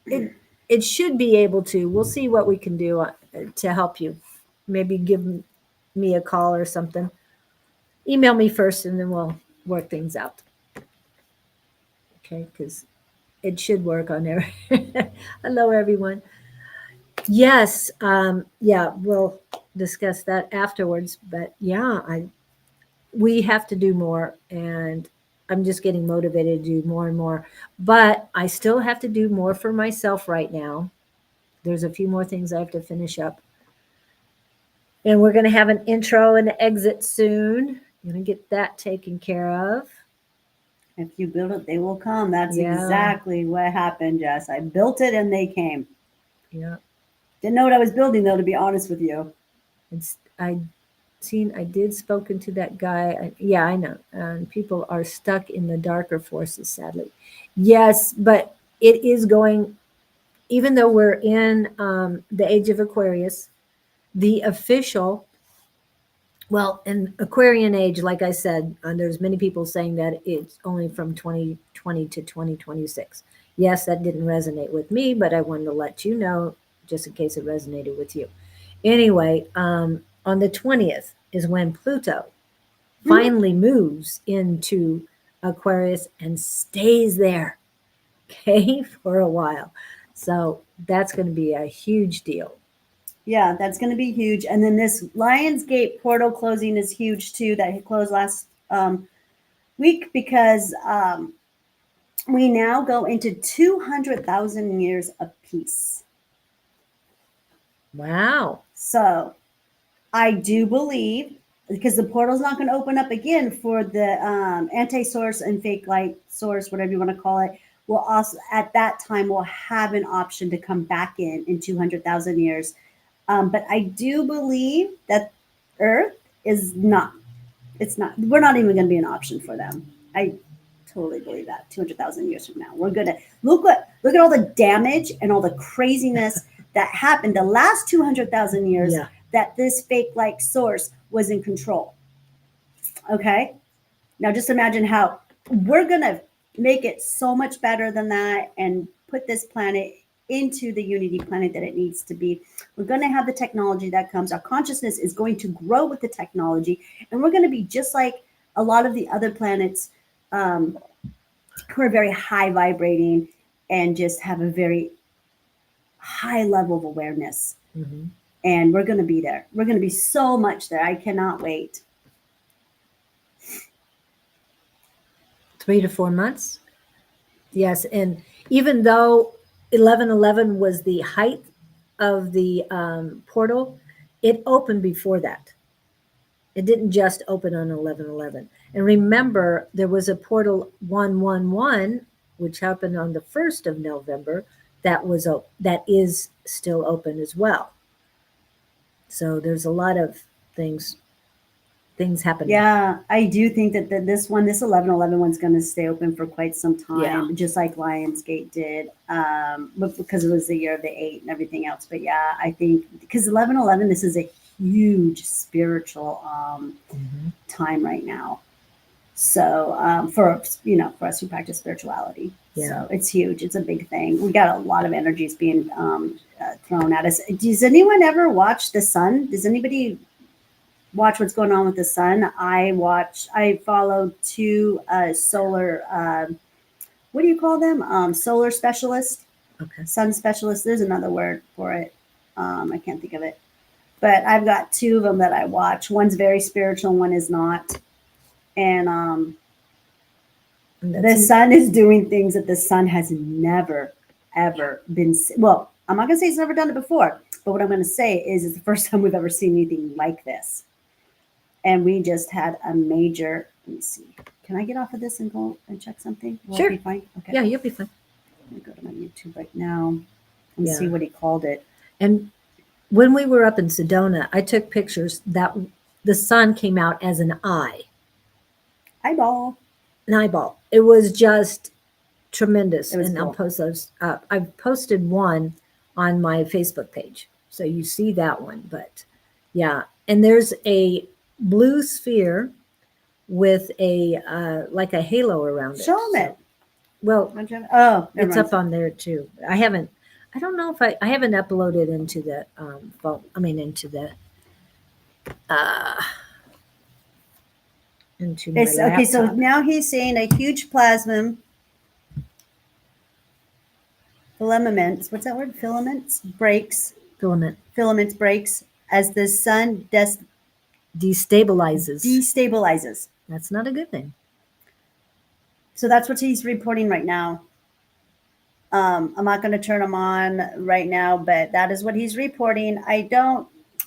It should be able to. We'll see what we can do to help you. Maybe give me a call or something. Email me first, and then we'll work things out. Okay, because it should work on there. Hello, everyone. Yes, yeah, we'll discuss that afterwards. But yeah, we have to do more, and I'm just getting motivated to do more and more. But I still have to do more for myself right now. There's a few more things I have to finish up. And we're going to have an intro and exit soon. Going to get that taken care of. If you build it, they will come. That's Yeah. exactly what happened, Jess. I built it and they came. Yeah. Didn't know what I was building, though, to be honest with you. I did spoken to that guy. Yeah, I know. And people are stuck in the darker forces, sadly. Yes, but it is going, even though we're in the age of Aquarius, the official, well, in Aquarian age, like I said, there's many people saying that it's only from 2020 to 2026. Yes, that didn't resonate with me, but I wanted to let you know just in case it resonated with you. Anyway, on the 20th is when Pluto finally moves into Aquarius and stays there, okay, for a while. So that's going to be a huge deal. Yeah, that's going to be huge. And then this Lionsgate portal closing is huge, too, that closed last week because we now go into 200,000 years of peace. Wow. So I do believe, because the portal's not going to open up again for the anti-source and fake light source, whatever you want to call it, will also, at that time, will have an option to come back in 200,000 years. But I do believe that Earth is not, we're not even going to be an option for them. I totally believe that 200,000 years from now, we're going to look at all the damage and all the craziness that happened the last 200,000 years, Yeah. that this fake light source was in control. Okay. Now just imagine how we're going to make it so much better than that and put this planet into the unity planet that it needs to be. We're going to have the technology that comes. Our consciousness is going to grow with the technology, and we're going to be just like a lot of the other planets who are very high vibrating and just have a very high level of awareness. Mhm. And we're going to be there. We're going to be so much there. I cannot wait. 3 to 4 months. Yes, and even though 1111 was the height of the portal, it opened before that. It didn't just open on 1111. And remember, there was a portal 111, which happened on the 1st of November, that is still open as well. So there's a lot of things happening. Yeah, I do think that this 1111 one's going to stay open for quite some time, Yeah. just like Lionsgate did, but because it was the year of the 8 and everything else. But yeah, I think because 1111, this is a huge spiritual Mhm. time right now. So for us who practice spirituality, Yeah. so it's huge. It's a big thing. We got a lot of energies being thrown at us. Does anyone ever watch the sun? Does anybody watch what's going on with the sun? I follow 2 solar, what do you call them? Solar specialists, Okay. sun specialists. There's another word for it. I can't think of it. But I've got 2 of them that I watch. One's very spiritual, one is not. And And the that's sun is doing things that the sun has never, ever been. Well, I'm not going to say it's never done it before, but what I'm going to say is it's the first time we've ever seen anything like this. And we just had a major, let me see. Can I get off of this and go and check something? Will Sure. it be fine? Okay. yeah, you'll be fine. Let me go to my YouTube right now and Yeah. see what he called it. And when we were up in Sedona, I took pictures that the sun came out as an eye, Eyeball. an eyeball. It was just tremendous. It was And I'll cool. post those up. I've posted one on my Facebook page. So you see that one. But yeah. And there's a blue sphere with a like a halo around it. Show him So- it. Well, Oh, never it's mind. up on there too. I don't know if I haven't uploaded into the phone. Into the into my laptop. Okay, so now he's saying a huge plasma filaments. What's that word? Filaments breaks. Filaments breaks as the sun destabilizes. That's not a good thing. So that's what he's reporting right now. I'm not going to turn him on right now, but that is what he's reporting.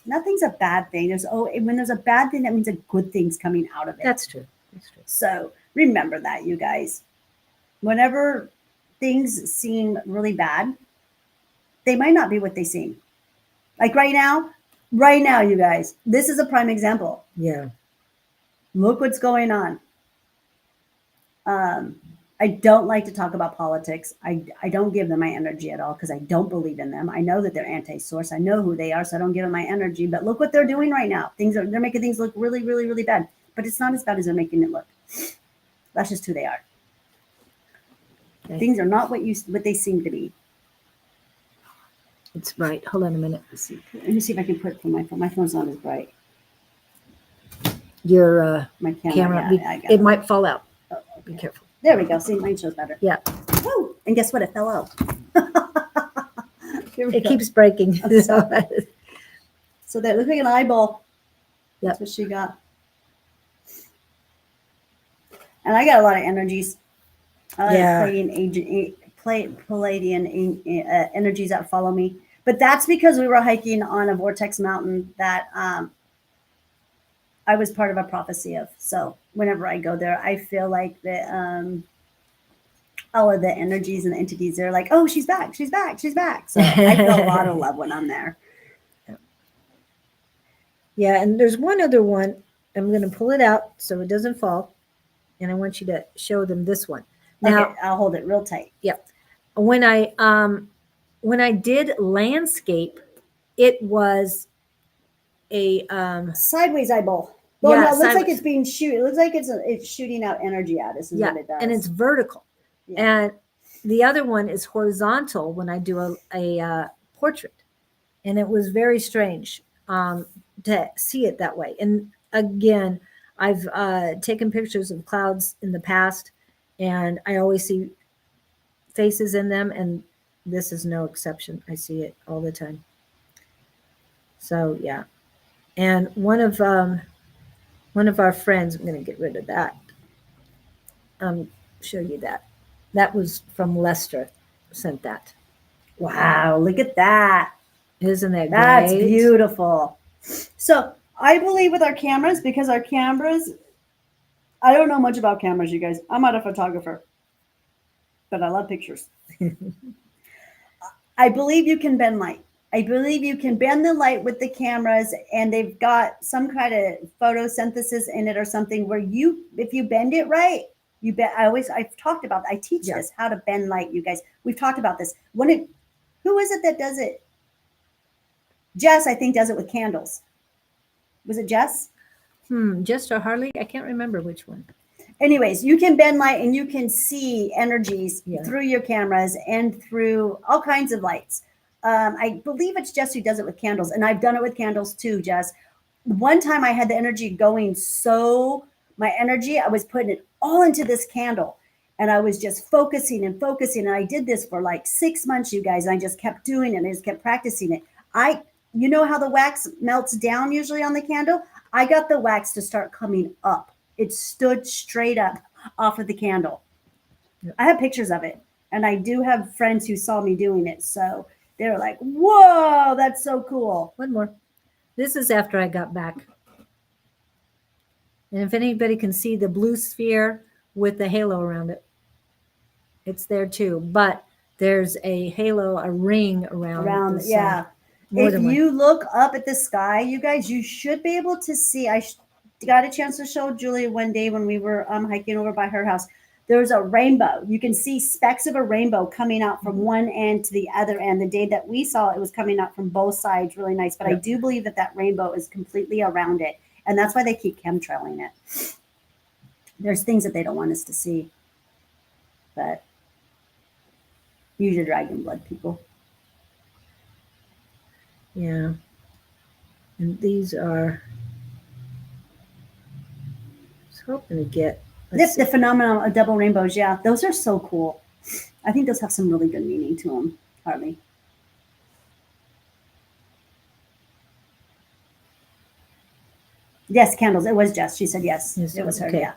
Nothing's a bad thing. When there's a bad thing, that means a good thing's coming out of it. That's true. That's true. So remember that, you guys. Whenever things seem really bad, they might not be what they seem. Like right now, you guys, this is a prime example. Yeah. Look what's going on. I don't like to talk about politics. I don't give them my energy at all because I don't believe in them. I know that they're anti-source. I know who they are, so I don't give them my energy. But look what they're doing right now. They're making things look really, really, really bad. But it's not as bad as they're making it look. That's just who they are. Okay. Things are not what they seem to be. It's bright. Hold on a minute. Let me see if I can put it from my phone. My phone's not as bright. Your My camera, yeah, I got it might fall out. Oh, Be okay. careful. There we go. See, mine shows better. Yeah. Woo! And guess what? It fell out. Here we It go. keeps breaking. I'm sorry. So that looks like an eyeball. Yep. That's what she got. And I got a lot of energies. Yeah. Palladian energies that follow me. But that's because we were hiking on a vortex mountain that I was part of a prophecy of. So whenever I go there, I feel like that all of the energies and the entities, they're like, oh, she's back, she's back, she's back. So I feel a lot of love when I'm there. Yeah, and there's one other one. I'm going to pull it out so it doesn't fall. And I want you to show them this one. Now, Okay, I'll hold it real tight. when I did landscape, it was a Sideways eyeball. Well, Yeah, no, it looks like sideways. it's being shoot. It looks like it's shooting out energy at us. Is yeah, what it does. and it's vertical. Yeah. And the other one is horizontal when I do a portrait. And it was very strange to see it that way. And again, I've taken pictures of clouds in the past, and I always see faces in them, and this is no exception. I see it all the time. So yeah, and one of our friends, I'm going to get rid of that. Show you that. That was from Lester. Sent that. Wow, look at that. Isn't that That's great? beautiful. So I believe with our cameras, because our cameras, I don't know much about cameras, you guys. I'm not a photographer, but I love pictures. I believe you can bend light. I believe you can bend the light with the cameras, and they've got some kind of photosynthesis in it or something where if you bend it right, I've talked about, I teach this, how to bend light, you guys. We've talked about this. Who is it that does it? Jess, I think, does it with candles. Was it Jess? Jess or Harley? I can't remember which one. Anyways, you can bend light and you can see energies Yeah. through your cameras and through all kinds of lights. I believe it's Jess who does it with candles, and I've done it with candles too, Jess. One time I had the energy going, I was putting it all into this candle, and I was just focusing and focusing. And I did this for like 6 months, you guys. And I just kept doing it and I just kept practicing it. You know how the wax melts down usually on the candle? I got the wax to start coming up. It stood straight up off of the candle. Yep. I have pictures of it, and I do have friends who saw me doing it. So they were like, whoa, that's so cool. One more. This is after I got back. And if anybody can see the blue sphere with the halo around it, it's there too. But there's a halo, a ring around the sun. Yeah. More If than one. you look up at the sky, you guys, you should be able to see. I got a chance to show Julia one day when we were hiking over by her house. There's a rainbow. You can see specks of a rainbow coming out from one end to the other end. The day that we saw it was coming out from both sides, really nice. But I do believe that rainbow is completely around it. And that's why they keep chemtrailing it. There's things that they don't want us to see. But use your dragon blood, people. Yeah. And these are, I was hoping to get. The phenomenon of double rainbows, yeah. Those are so cool. I think those have some really good meaning to them, Harley. Yes, candles. It was Jess. She said yes. It was her, yeah.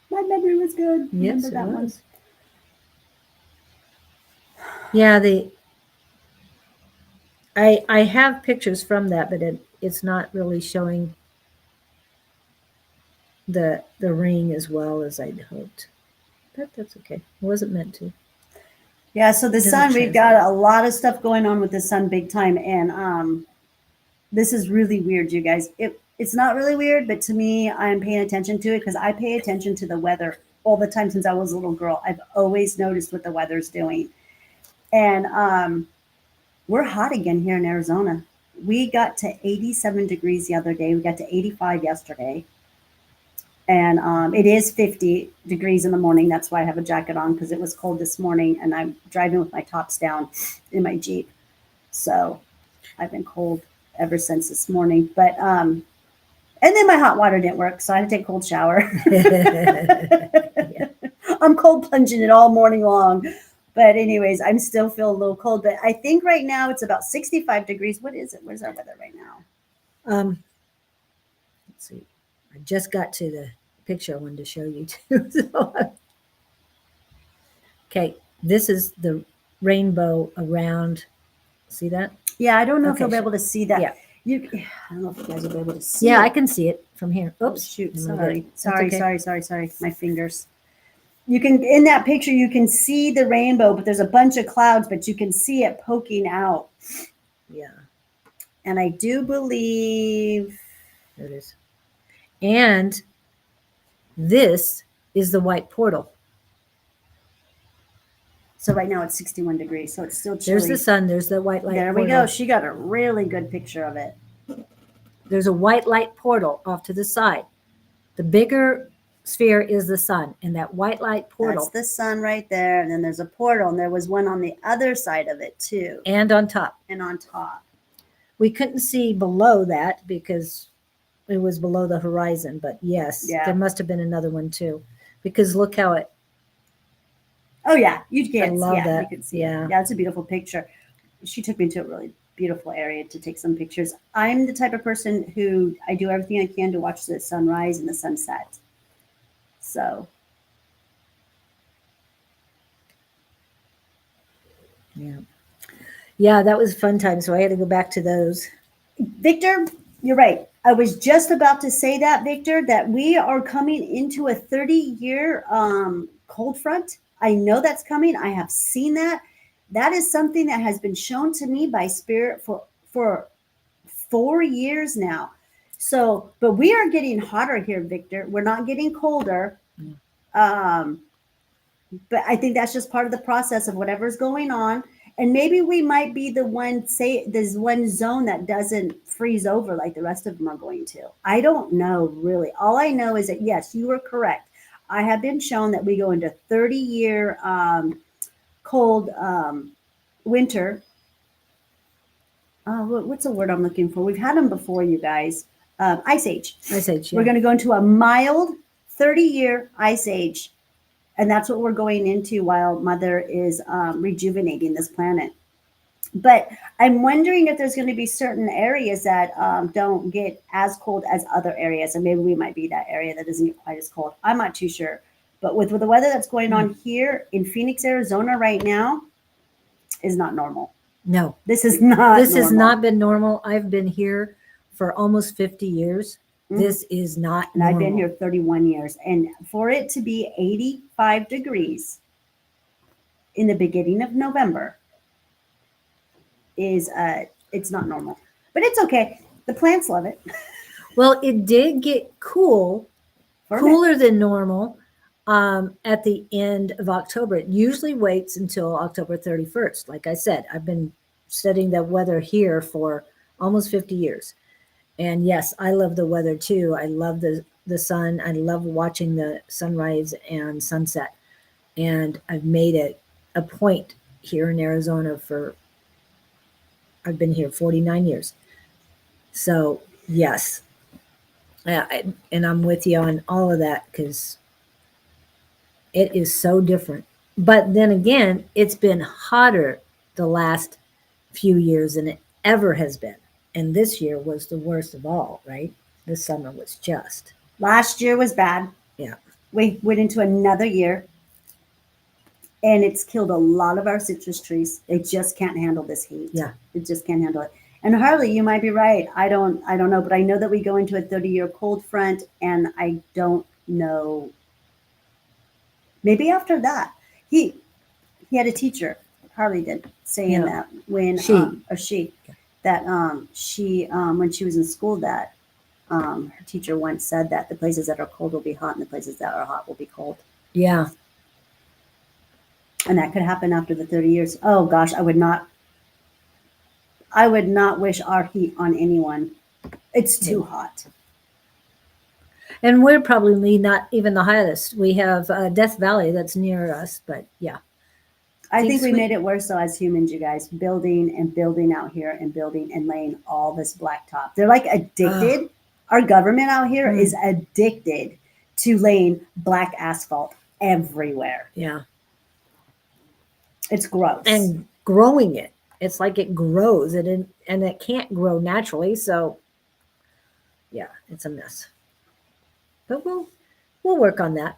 My memory was good. Yes, Remember that it one? was. Yeah, I have pictures from that, but it's not really showing the ring as well as I'd hoped. But that's okay. It wasn't meant to. Yeah, so the sun, we've got a lot of stuff going on with the sun big time. And this is really weird, you guys. It's not really weird, but to me, I'm paying attention to it because I pay attention to the weather all the time since I was a little girl. I've always noticed what the weather's doing. And we're hot again here in Arizona. We got to 87 degrees the other day. We got to 85 yesterday. And it is 50 degrees in the morning. That's why I have a jacket on, because it was cold this morning. And I'm driving with my tops down in my Jeep. So I've been cold ever since this morning. But and then my hot water didn't work, so I had to take a cold shower. Yeah. I'm cold plunging it all morning long. But anyways, I'm still feeling a little cold. But I think right now it's about 65 degrees. What is it? Where's our weather right now? Let's see. I just got to the picture I wanted to show you too. So, okay, this is the rainbow around. See that? Yeah, I don't know if Okay, you'll be able to see that. yeah. I don't know if you guys will be able to see. Yeah, it. I can see it from here. Oh, Oops. shoot. Am I Sorry. good? That's Sorry, okay. sorry. My fingers. You can, in that picture, you can see the rainbow, but there's a bunch of clouds, but you can see it poking out. Yeah, And I do believe. there it is. And this is the white portal. So right now it's 61 degrees, so it's still chilly. There's the sun. There's the white light. There we portal. go. She got a really good picture of it. There's a white light portal off to the side. The bigger sphere is the sun, and that white light portal. That's the sun right there. And then there's a portal, and there was one on the other side of it too. And on top. And on top. We couldn't see below that because it was below the horizon, but yes, Yeah. there must have been another one too. Because look how it. Oh yeah, you can. love Yeah, that. you can see. Yeah. Yeah, it's a beautiful picture. She took me to a really beautiful area to take some pictures. I'm the type of person who I do everything I can to watch the sunrise and the sunset. So Yeah. Yeah, that was a fun time. So I had to go back to those. Victor, you're right. I was just about to say that, Victor, that we are coming into a 30-year cold front. I know that's coming. I have seen that. That is something that has been shown to me by Spirit for 4 years now. So, but we are getting hotter here, Victor. We're not getting colder. But I think that's just part of the process of whatever's going on. And maybe we might be the one, say, there's one zone that doesn't freeze over like the rest of them are going to. I don't know, really. All I know is that, yes, you were correct. I have been shown that we go into 30-year cold winter. What's the word I'm looking for? We've had them before, you guys. Ice age. Ice age. Yeah. We're going to go into a mild 30-year ice age. And that's what we're going into while Mother is rejuvenating this planet. But I'm wondering if there's going to be certain areas that don't get as cold as other areas. And maybe we might be that area that doesn't get quite as cold. I'm not too sure. But with the weather that's going on here in Phoenix, Arizona right now is not normal. No. This is not This normal. has not been normal. I've been here for almost 50 years. This is not And normal. I've been here 31 years. And for it to be 85 degrees in the beginning of November is it's not normal. But it's okay. The plants love it. Well, it did get cooler than normal at the end of October. It usually waits until October 31st. Like I said, I've been studying the weather here for almost 50 years. And yes, I love the weather too. I love the sun. I love watching the sunrise and sunset. And I've made it a point here in Arizona I've been here 49 years. So yes. And I'm with you on all of that because it is so different. But then again, it's been hotter the last few years than it ever has been. And this year was the worst of all, right? This summer was just. Last year was bad. Yeah. We went into another year and it's killed a lot of our citrus trees. They just can't handle this heat. Yeah. It just can't handle it. And Harley, you might be right. I don't know, but I know that we go into a 30-year cold front and I don't know. Maybe after that. He had a teacher, Harley did, saying that when she when she was in school that her teacher once said that the places that are cold will be hot and the places that are hot will be cold. Yeah. And that could happen after the 30 years. Oh gosh, I would not wish our heat on anyone. It's too hot. And we're probably not even the highest. We have Death Valley that's near us, but yeah. I think we made it worse so as humans, you guys, building and building out here and building and laying all this blacktop. They're like addicted. Our government out here is addicted to laying black asphalt everywhere. Yeah. It's gross. And growing it. It's like it grows and it can't grow naturally. So yeah, it's a mess. But we'll work on that.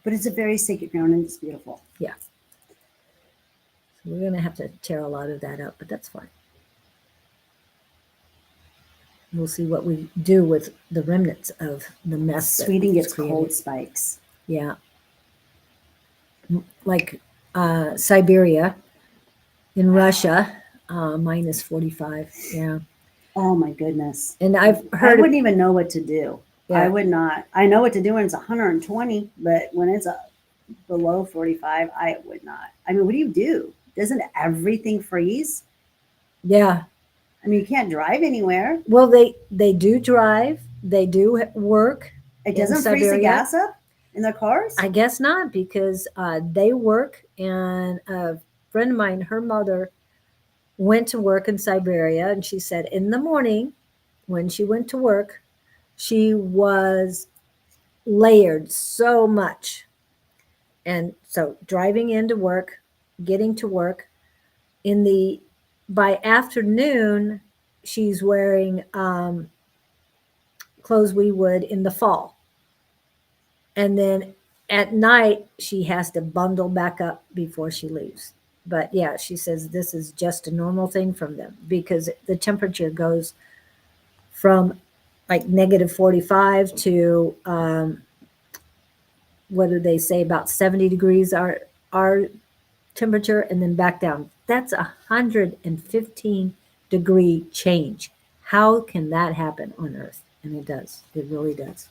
But it's a very sacred ground and it's beautiful. Yeah. So we're going to have to tear a lot of that up, but that's fine. We'll see what we do with the remnants of the mess. Sweden gets cold spikes. Yeah. Like Siberia in Russia, minus 45. Yeah. Oh my goodness. And I've heard. I wouldn't even know what to do. Yeah. I would not. I know what to do when it's 120, but when it's below 45, I would not. I mean, what do you do? Doesn't everything freeze? Yeah. I mean, you can't drive anywhere. Well, they do drive. They do work. It in doesn't freeze the Siberia. gas up in their cars. I guess not, because they work. And a friend of mine, her mother went to work in Siberia, and she said in the morning when she went to work, she was layered so much. And so driving into work, getting to work, in the by afternoon, she's wearing clothes we would in the fall. And then at night, she has to bundle back up before she leaves. But yeah, she says this is just a normal thing from them, because the temperature goes from like negative 45 to what do they say, about 70 degrees our temperature, and then back down. That's 115-degree change. How can that happen on Earth? And it does. It really does.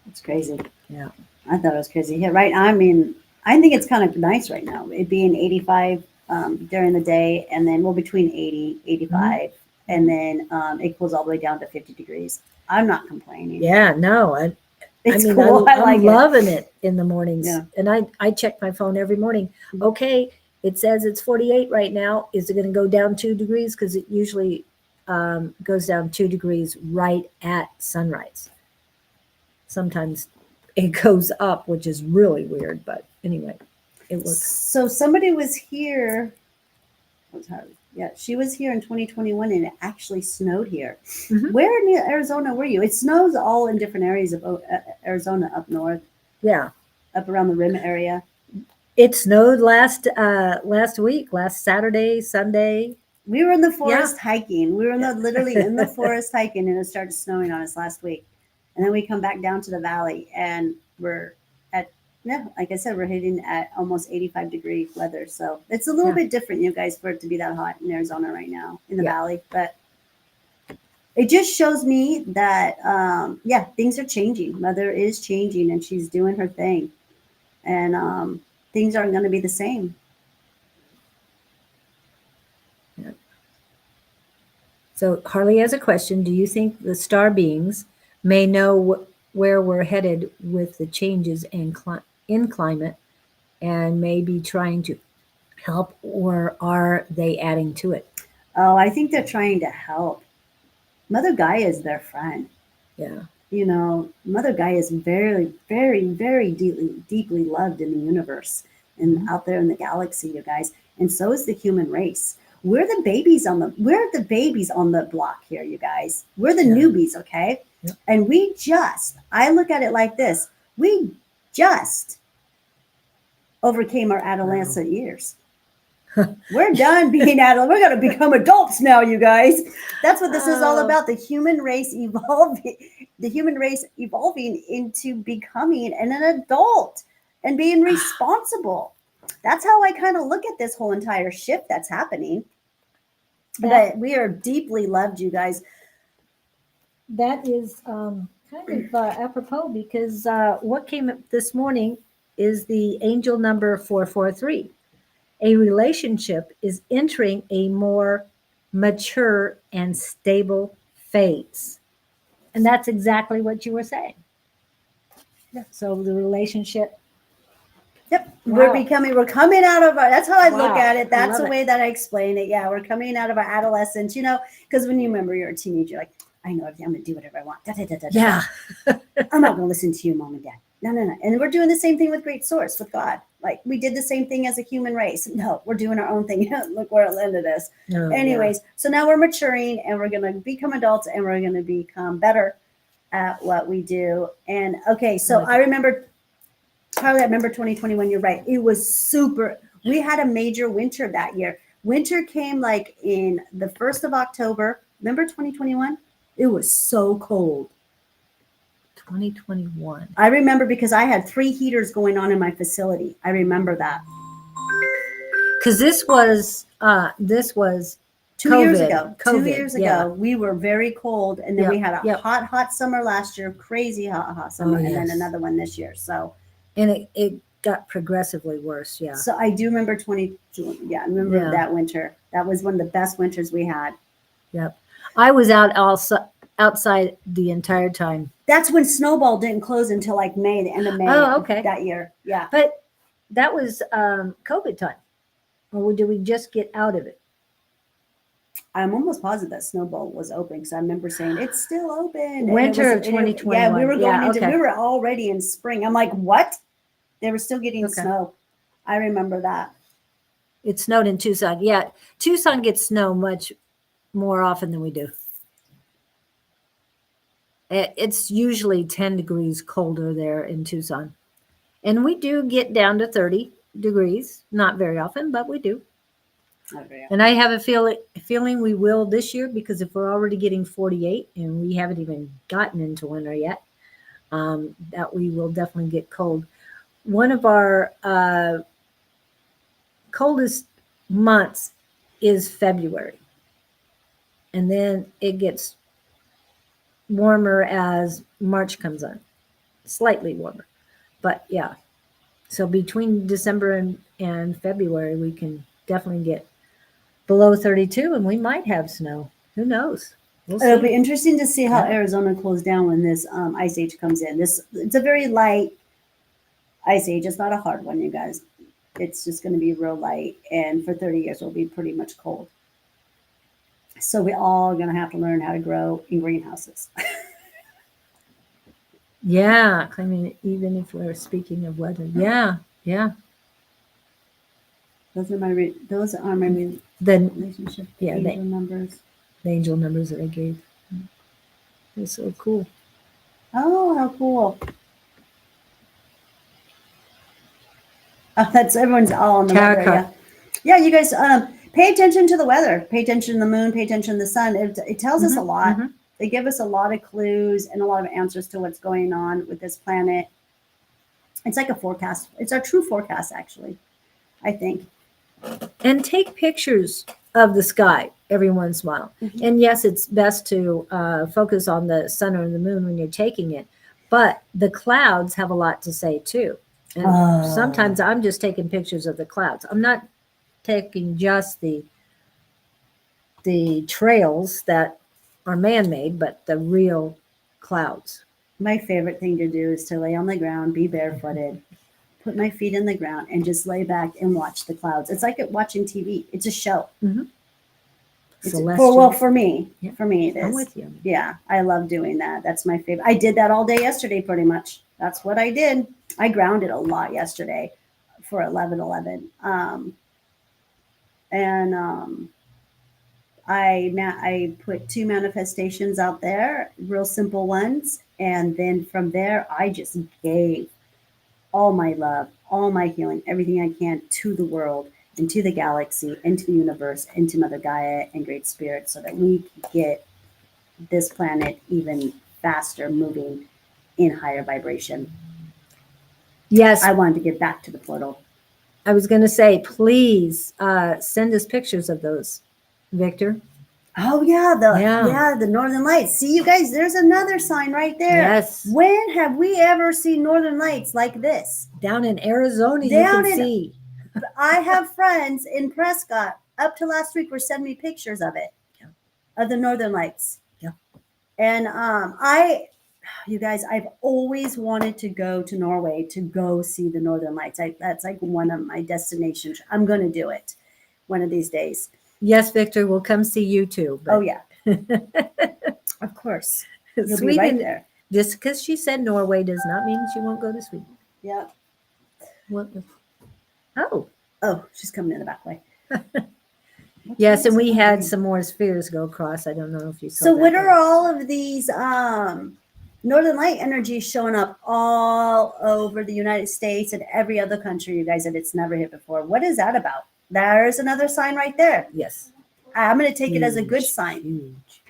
It's crazy. Yeah. I thought it was crazy. Yeah, right. I mean, I think it's kind of nice right now. It being 85 during the day, and then between 80, 85, and then it cools all the way down to 50 degrees. I'm not complaining. Yeah, no. It's mean, cool. I like I'm loving it in the mornings. Yeah. And I check my phone every morning. Okay, it says it's 48 right now. Is it going to go down 2 degrees? Because it usually goes down 2 degrees right at sunrise. Sometimes it goes up, which is really weird. But anyway, it works. So somebody was here. Yeah, she was here in 2021, and it actually snowed here. Mhm. Where in Arizona were you? It snows all in different areas of Arizona, up north, Yeah. up around the rim area. It snowed last week, last Saturday, Sunday. We were in the forest hiking. We were literally in the forest hiking, and it started snowing on us last week. And then we come back down to the valley, and we're like I said, we're hitting at almost 85-degree weather. So it's a little bit different, you guys, for it to be that hot in Arizona right now in the valley. But it just shows me that, things are changing. Mother is changing, and she's doing her thing. And things aren't going to be the same. Yeah. So Harley has a question. Do you think the star beings may know where we're headed with the changes in climate, and may be trying to help, or are they adding to it? Oh, I think they're trying to help. Mother Gaia is their friend. Yeah. You know, Mother Gaia is very, very, very deeply loved in the universe and out there in the galaxy, you guys. And so is the human race. We're the babies on the block here, you guys. We're the newbies, okay? Yeah. And I look at it like this. We just overcame our adolescent years. We're done being adult. We're going to become adults now, you guys. That's what this is all about. The human race evolving into becoming an adult and being responsible. That's how I kind of look at this whole entire shift that's happening. But we are deeply loved, you guys. That is kind of apropos, because what came up this morning is the angel number 443. A relationship is entering a more mature and stable phase. And that's exactly what you were saying. Yeah. So the relationship. Yep. Wow. We're coming out of that's how I look at it. That's the love way that I explain it. Yeah, we're coming out of our adolescence, because when you remember you're a teenager, you're like, I know everything. I'm going to do whatever I want. Yeah. I'm not going to listen to you, mom and dad. No. And we're doing the same thing with Great Source, with God. Like, we did the same thing as a human race. No, we're doing our own thing. Look where it landed us. Anyways, so now we're maturing, and we're going to become adults, and we're going to become better at what we do. And okay, so I remember 2021. You're right. It was super. We had a major winter that year. Winter came like in the 1st of October. Remember 2021? It was so cold. 2021. I remember because I had 3 heaters going on in my facility. I remember that. Because this was 2 COVID. years ago. COVID, 2 years ago, we were very cold, and then we had a hot summer last year, crazy hot summer, and then another one this year. So, and it got progressively worse. Yeah. So I do remember I remember that winter. That was one of the best winters we had. Yep. I was out also outside the entire time. That's when Snowball didn't close until like May, the end of May Oh, okay. that year. Yeah. But that was COVID time. Or did we just get out of it? I'm almost positive that Snowball was open because I remember saying it's still open. And Winter of it was- 2021. Yeah, we were going Yeah, into. okay. We were already in spring. I'm like, what? They were still getting Okay. snow. I remember that. It snowed in Tucson. Yeah, Tucson gets snow much more often than we do. It's usually 10 degrees colder there in Tucson. And we do get down to 30 degrees. Not very often, but we do. Okay. And I have a feeling we will this year because if we're already getting 48 and we haven't even gotten into winter yet, that we will definitely get cold. One of our coldest months is February. And then it gets warmer as March comes on, slightly warmer. But yeah, so between December and February, we can definitely get below 32 and we might have snow. Who knows? We'll It'll see. be interesting to see how Yeah. Arizona cools down when this ice age comes in. It's a very light ice age. It's not a hard one, you guys. It's just going to be real light, and for 30 years, it'll be pretty much cold. So we all going to have to learn how to grow in greenhouses. Yeah, I mean, even if we're speaking of weather, yeah. Those are my Then relationship Yeah, angel numbers. the angel numbers that I gave. They're so cool. Oh, how cool! That's everyone's all on the Tarot weather. card. Yeah, you guys. Pay attention to the weather. Pay attention to the moon. Pay attention to the sun. It tells us a lot. mhm. They give us a lot of clues and a lot of answers to what's going on with this planet. It's like a forecast. It's our true forecast, actually. I think. And take pictures of the sky every once in a while. Mhm. And yes, it's best to focus on the sun or the moon when you're taking it, but the clouds have a lot to say too. And Oh. sometimes I'm just taking pictures of the clouds. I'm not taking just the trails that are man-made, but the real clouds. My favorite thing to do is to lay on the ground, be barefooted, put my feet in the ground, and just lay back and watch the clouds. It's like watching TV. It's a show. It's, Celestial. for me, Yeah. for me, it is. I'm with you. Yeah, I love doing that. That's my favorite. I did that all day yesterday, pretty much. That's what I did. I grounded a lot yesterday for 11/11. I put 2 manifestations out there, real simple ones, and then from there I just gave all my love, all my healing, everything I can to the world and to the galaxy and to the universe and to Mother Gaia and Great Spirit so that we can get this planet even faster moving in higher vibration. Yes, I wanted to get back to the portal. I was going to say, please send us pictures of those, Victor. Oh yeah, Yeah. the Northern Lights. See, you guys, there's another sign right there. Yes. When have we ever seen Northern Lights like this? Down in Arizona, Down you in- can see. I have friends in Prescott up to last week were sending me pictures of it, of the Northern Lights. Yeah. And you guys, I've always wanted to go to Norway to go see the Northern Lights. That's like one of my destinations. I'm going to do it one of these days. Yes, Victor, we'll come see you too. Oh yeah, of course. You'll be Sweden, right there. just because she said Norway does not mean she won't go to Sweden. Yeah. What? Oh, Oh, she's coming in the back way. yes, and we had some more spheres go across. I don't know if you saw So that, what but- are all of these Northern Light energies showing up all over the United States and every other country, you guys, that it's never hit before? What is that about? There's another sign right there. Yes. I'm going to take it as a good Huge, sign. Huge.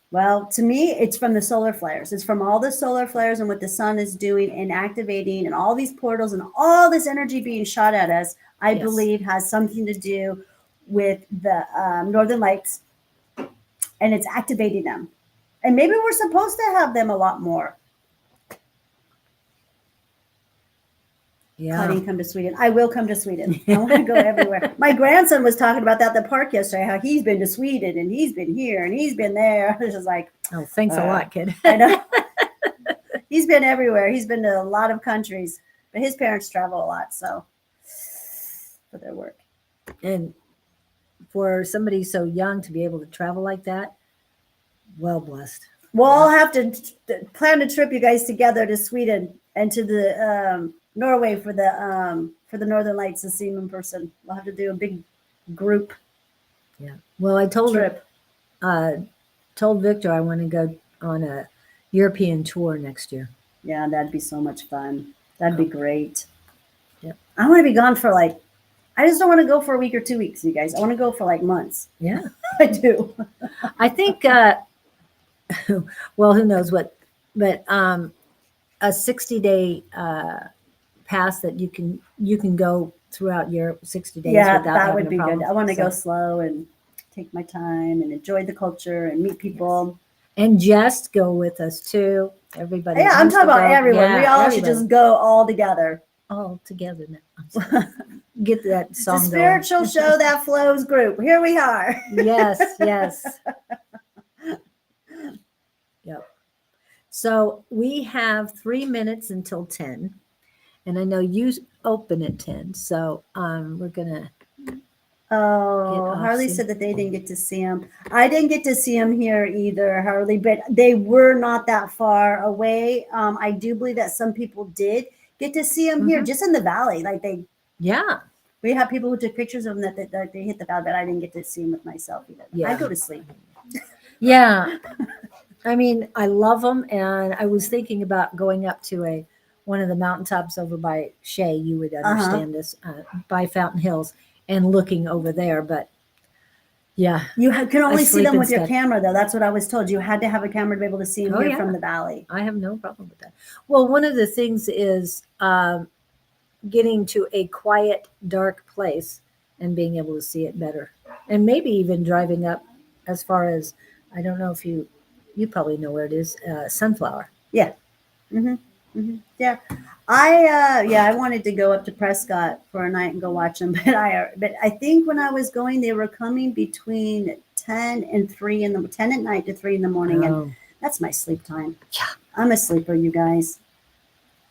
Well, to me, it's from the solar flares. It's from all the solar flares and what the sun is doing and activating and all these portals and all this energy being shot at us, I Yes. believe has something to do with the Northern Lights, and it's activating them. And maybe we're supposed to have them a lot more. Yeah. Claudine, come to Sweden. I will come to Sweden. I want to go everywhere. My grandson was talking about that at the park yesterday, how he's been to Sweden and he's been here and he's been there. I was just like, Oh, thanks a lot, kid. I know. He's been everywhere. He's been to a lot of countries, but his parents travel a lot, so for their work. And for somebody so young to be able to travel like that, well blessed. We'll all have to plan a trip, you guys, together to Sweden and to the Norway for the Northern Lights to see them in person. We'll have to do a big group Yeah. Well, I told trip. told Victor I want to go on a European tour next year. Yeah, that'd be so much fun. That'd be great. Yep. I want to be gone for like, I just don't want to go for a week or 2 weeks, you guys. I want to go for like months. Yeah. I do. I think well, who knows what, but a 60-day pass that you can go throughout your 60 days Yeah, without that having would a be problem. good. I want to go So- slow and take my time and enjoy the culture and meet people. and just go with us too. Everybody. Yeah, I'm wants talking to about go. everyone. Yeah, We all should everybody. just go all together. all together now. I'm sorry. Get that It's a song going. spiritual show that flows group. Here we are. Yes, yes. Yep. So we have 3 minutes until 10. And I know you open at 10. So we're gonna Oh, off Harley soon. said that they didn't get to see him. I didn't get to see him here either, Harley, but they were not that far away. I do believe that some people did get to see him here, Mhm. just in the valley. Like yeah. we have people who took pictures of him that they hit the valley, but I didn't get to see him with myself either. Yeah. I go to sleep. Yeah. I mean, I love them, and I was thinking about going up to one of the mountaintops over by Shea. You would understand this, by Fountain Hills, and looking over there. But yeah, You can only see sleep them with your instead. camera, though. That's what I was told. You had to have a camera to be able to see him Oh, here yeah. from the valley. I have no problem with that. Well, one of the things is getting to a quiet, dark place and being able to see it better, and maybe even driving up as far as, I don't know if you probably know where it is, Sunflower. Yeah, I wanted to go up to Prescott for a night and go watch them, but I think when I was going, they were coming between 10 and 3 in the 10 at night to 3 in the morning, and Oh, that's my sleep time. Yeah. I'm a sleeper, you guys.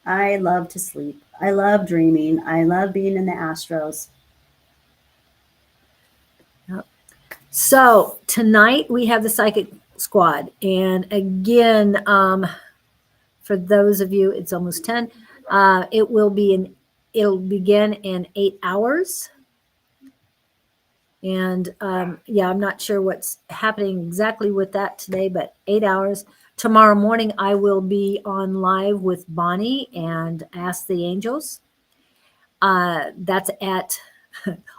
I love to sleep. I love dreaming. I love being in the Astros. so tonight we have the Psychic Squad, and again, for those of you, it's almost 10. It'll begin in 8 hours. And yeah, I'm not sure what's happening exactly with that today, but 8 hours. Tomorrow morning, I will be on live with Bonnie and Ask the Angels. That's at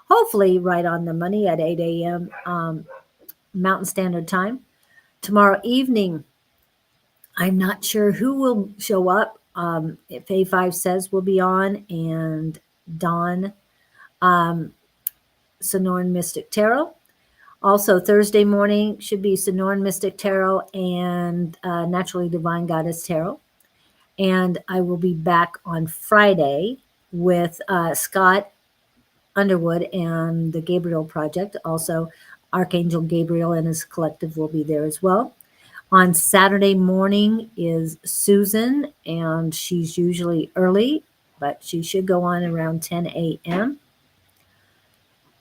hopefully right on the money at 8 a.m. Mountain Standard Time. Tomorrow evening, I'm not sure who will show up. If A5 says we'll be on, and Don, Sonoran Mystic Tarot. Also, Thursday morning should be Sonoran Mystic Tarot and Naturally Divine Goddess Tarot. And I will be back on Friday with Scott Underwood and the Gabriel Project. Also, Archangel Gabriel and his collective will be there as well. On Saturday morning is Susan, and she's usually early, but she should go on around 10 a.m.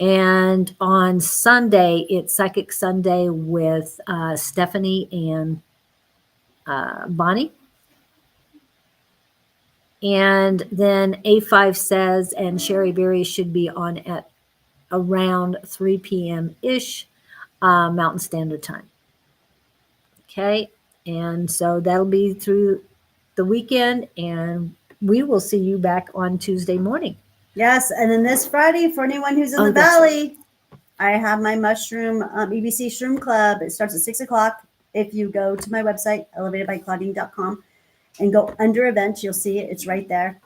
And on Sunday, it's Psychic Sunday with Stephanie and Bonnie. And then A5 says, and Sherry Berry should be on at around 3 p.m.-ish Mountain Standard Time. Okay, and so that'll be through the weekend, and we will see you back on Tuesday morning. Yes, and then this Friday, for anyone who's in Oh, the that's valley, I have my mushroom EBC Shroom Club. It starts at 6 o'clock. If you go to my website, elevatedbyclaudine.com, and go under events, you'll see it. It's right there.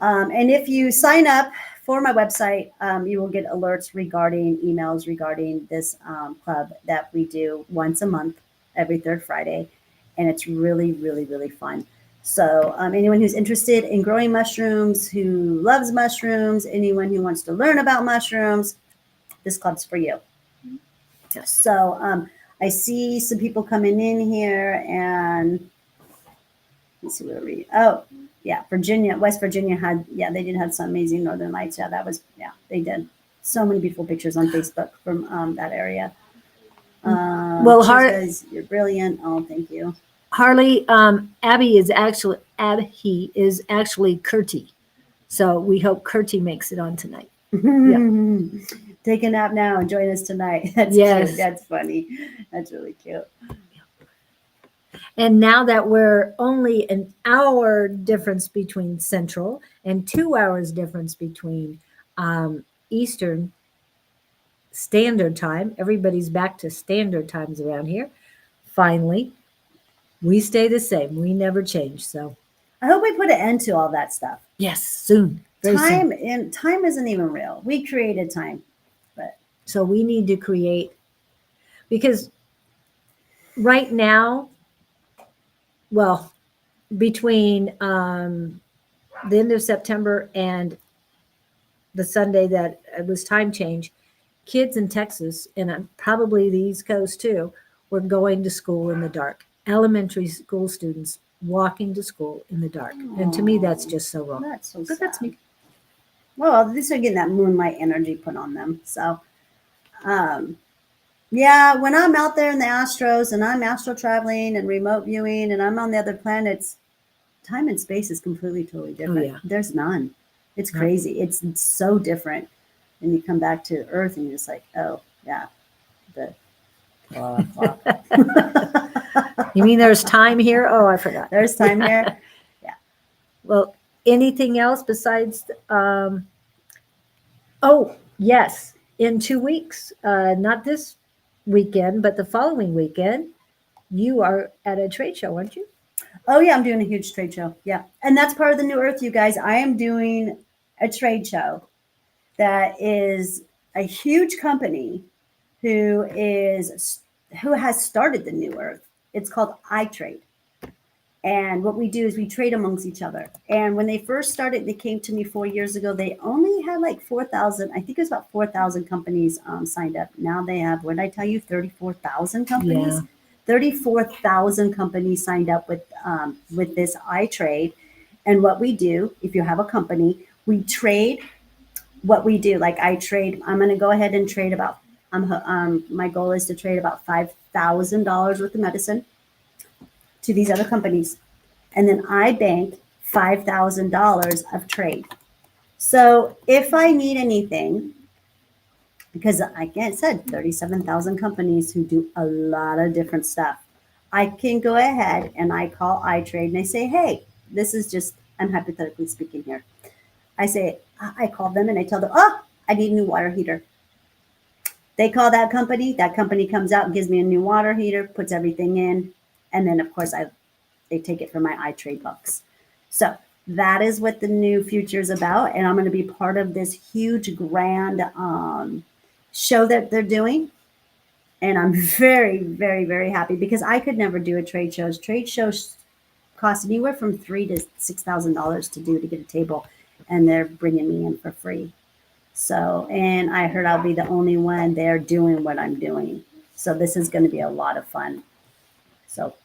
And if you sign up for my website, you will get alerts regarding emails regarding this club that we do once a month, every third Friday. And it's really, really, really fun. So anyone who's interested in growing mushrooms, who loves mushrooms, anyone who wants to learn about mushrooms, this club's for you. So I see some people coming in here, and let's see where we. Oh, yeah, Virginia, West Virginia had, yeah, they did have some amazing northern lights. Yeah, that was, yeah, they did. So many beautiful pictures on Facebook from that area. Well, cheers, guys, you're brilliant. Oh, thank you. Harley, Abby is actually Curti. So we hope Curti makes it on tonight. Take a nap now and join us tonight. That's Yes. cute. That's funny. That's really cute. And now that we're only an hour difference between Central and 2 hours difference between Eastern Standard Time, everybody's back to standard times around here. Finally, we stay the same. We never change. So I hope we put an end to all that stuff. yes, soon. Very Time soon. and time isn't even real. We created time. So we need to create, because right now, well, between the end of September and the Sunday that it was time change, kids in Texas, and probably the East Coast too, were going to school in the dark. Elementary school students walking to school in the dark. And to me, that's just so wrong. That's so But sad. that's me. Well, at least they're getting that moonlight energy put on them. So, yeah, when I'm out there in the astros and I'm astral traveling and remote viewing and I'm on the other planets, time and space is completely, totally different. yeah. There's none. It's No. crazy. It's so different. And you come back to Earth and you're just like, oh, yeah. You mean there's time here? Oh, I forgot. There's time here. Well, anything else besides? Oh, yes. In 2 weeks, not this weekend, but the following weekend, you are at a trade show, aren't you? Oh, yeah, I'm doing a huge trade show. Yeah. And that's part of the New Earth, you guys. I am doing a trade show that is a huge company who has started the New Earth. It's called iTrade. And what we do is we trade amongst each other. And when they first started, they came to me 4 years ago. They only had like 4,000, I think it was about 4,000 companies signed up. Now they have, what did I tell you, 34,000 companies? Yeah. 34,000 companies signed up with this iTrade. And what we do, if you have a company, we trade what we do. Like I trade, I'm going to go ahead and trade about, my goal is to trade about $5,000 worth of medicine to these other companies. And then I bank $5,000 of trade. So if I need anything, because like I said, 37,000 companies who do a lot of different stuff, I can go ahead and I call iTrade and I say, hey, this is just, I'm hypothetically speaking here. I call them and I tell them, oh, I need a new water heater. They call that company comes out and gives me a new water heater, puts everything in. And then, of course, they take it from my iTrade bucks. So that is what the new future is about. And I'm going to be part of this huge, grand show that they're doing. And I'm very, very, very happy because I could never do a trade show. Trade shows cost anywhere from $3,000 to $6,000 to do to get a table. And they're bringing me in for free. So, and I heard I'll be the only one there doing what I'm doing. So this is going to be a lot of fun. So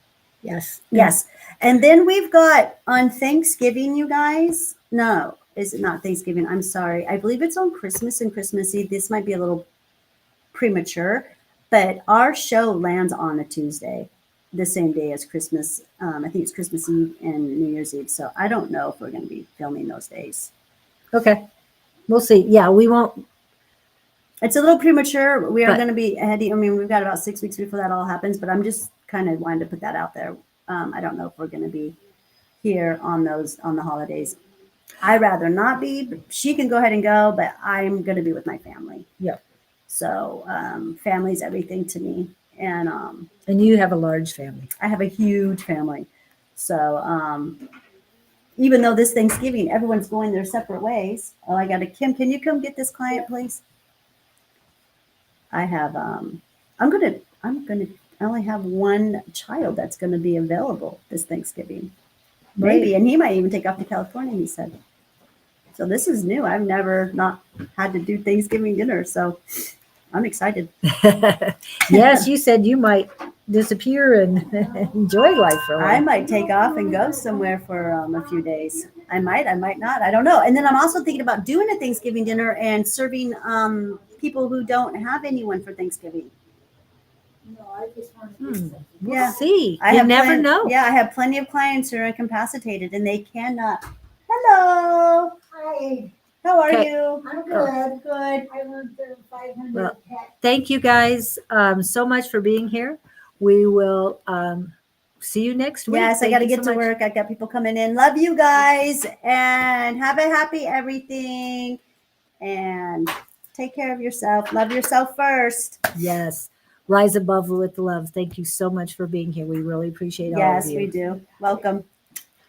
Yes. yes. And then we've got on Thanksgiving, you guys. No, is it not Thanksgiving? I'm sorry. I believe it's on Christmas and Christmas Eve. This might be a little premature, but our show lands on a Tuesday, the same day as Christmas. I think it's Christmas Eve and New Year's Eve. So I don't know if we're going to be filming those days. Okay. We'll see. Yeah, we won't. It's a little premature. We are But- going to be ahead. I mean, we've got about 6 weeks before that all happens, but I'm just kind of wanted to put that out there. I don't know if we're going to be here on the holidays. I'd rather not be. But she can go ahead and go, but I'm going to be with my family. Yeah. So family's everything to me. And And you have a large family. I have a huge family. So even though this Thanksgiving, everyone's going their separate ways. Oh, I got Kim, can you come get this client, please? I have, I only have one child that's going to be available this Thanksgiving. maybe. And he might even take off to California, he said. So this is new. I've never not had to do Thanksgiving dinner. So I'm excited. Yes, you said you might disappear and enjoy life for a I while. might take off and go somewhere for a few days. I might not. I don't know. And then I'm also thinking about doing a Thanksgiving dinner and serving people who don't have anyone for Thanksgiving. We'll Yeah. see. I You have never know. Yeah, I have plenty of clients who are incapacitated and they cannot. Hello. Hi, How are Okay. you? I'm good. Good. I went to 500 Well, pet. Thank you guys so much for being here. We will see you next week. Yes, I Thank got to you get so to much. work. I got people coming in. Love you guys and have a happy everything and take care of yourself. Love yourself first. Yes. Rise above with love. Thank you so much for being here. We really appreciate all of Yes, you. we do. Welcome.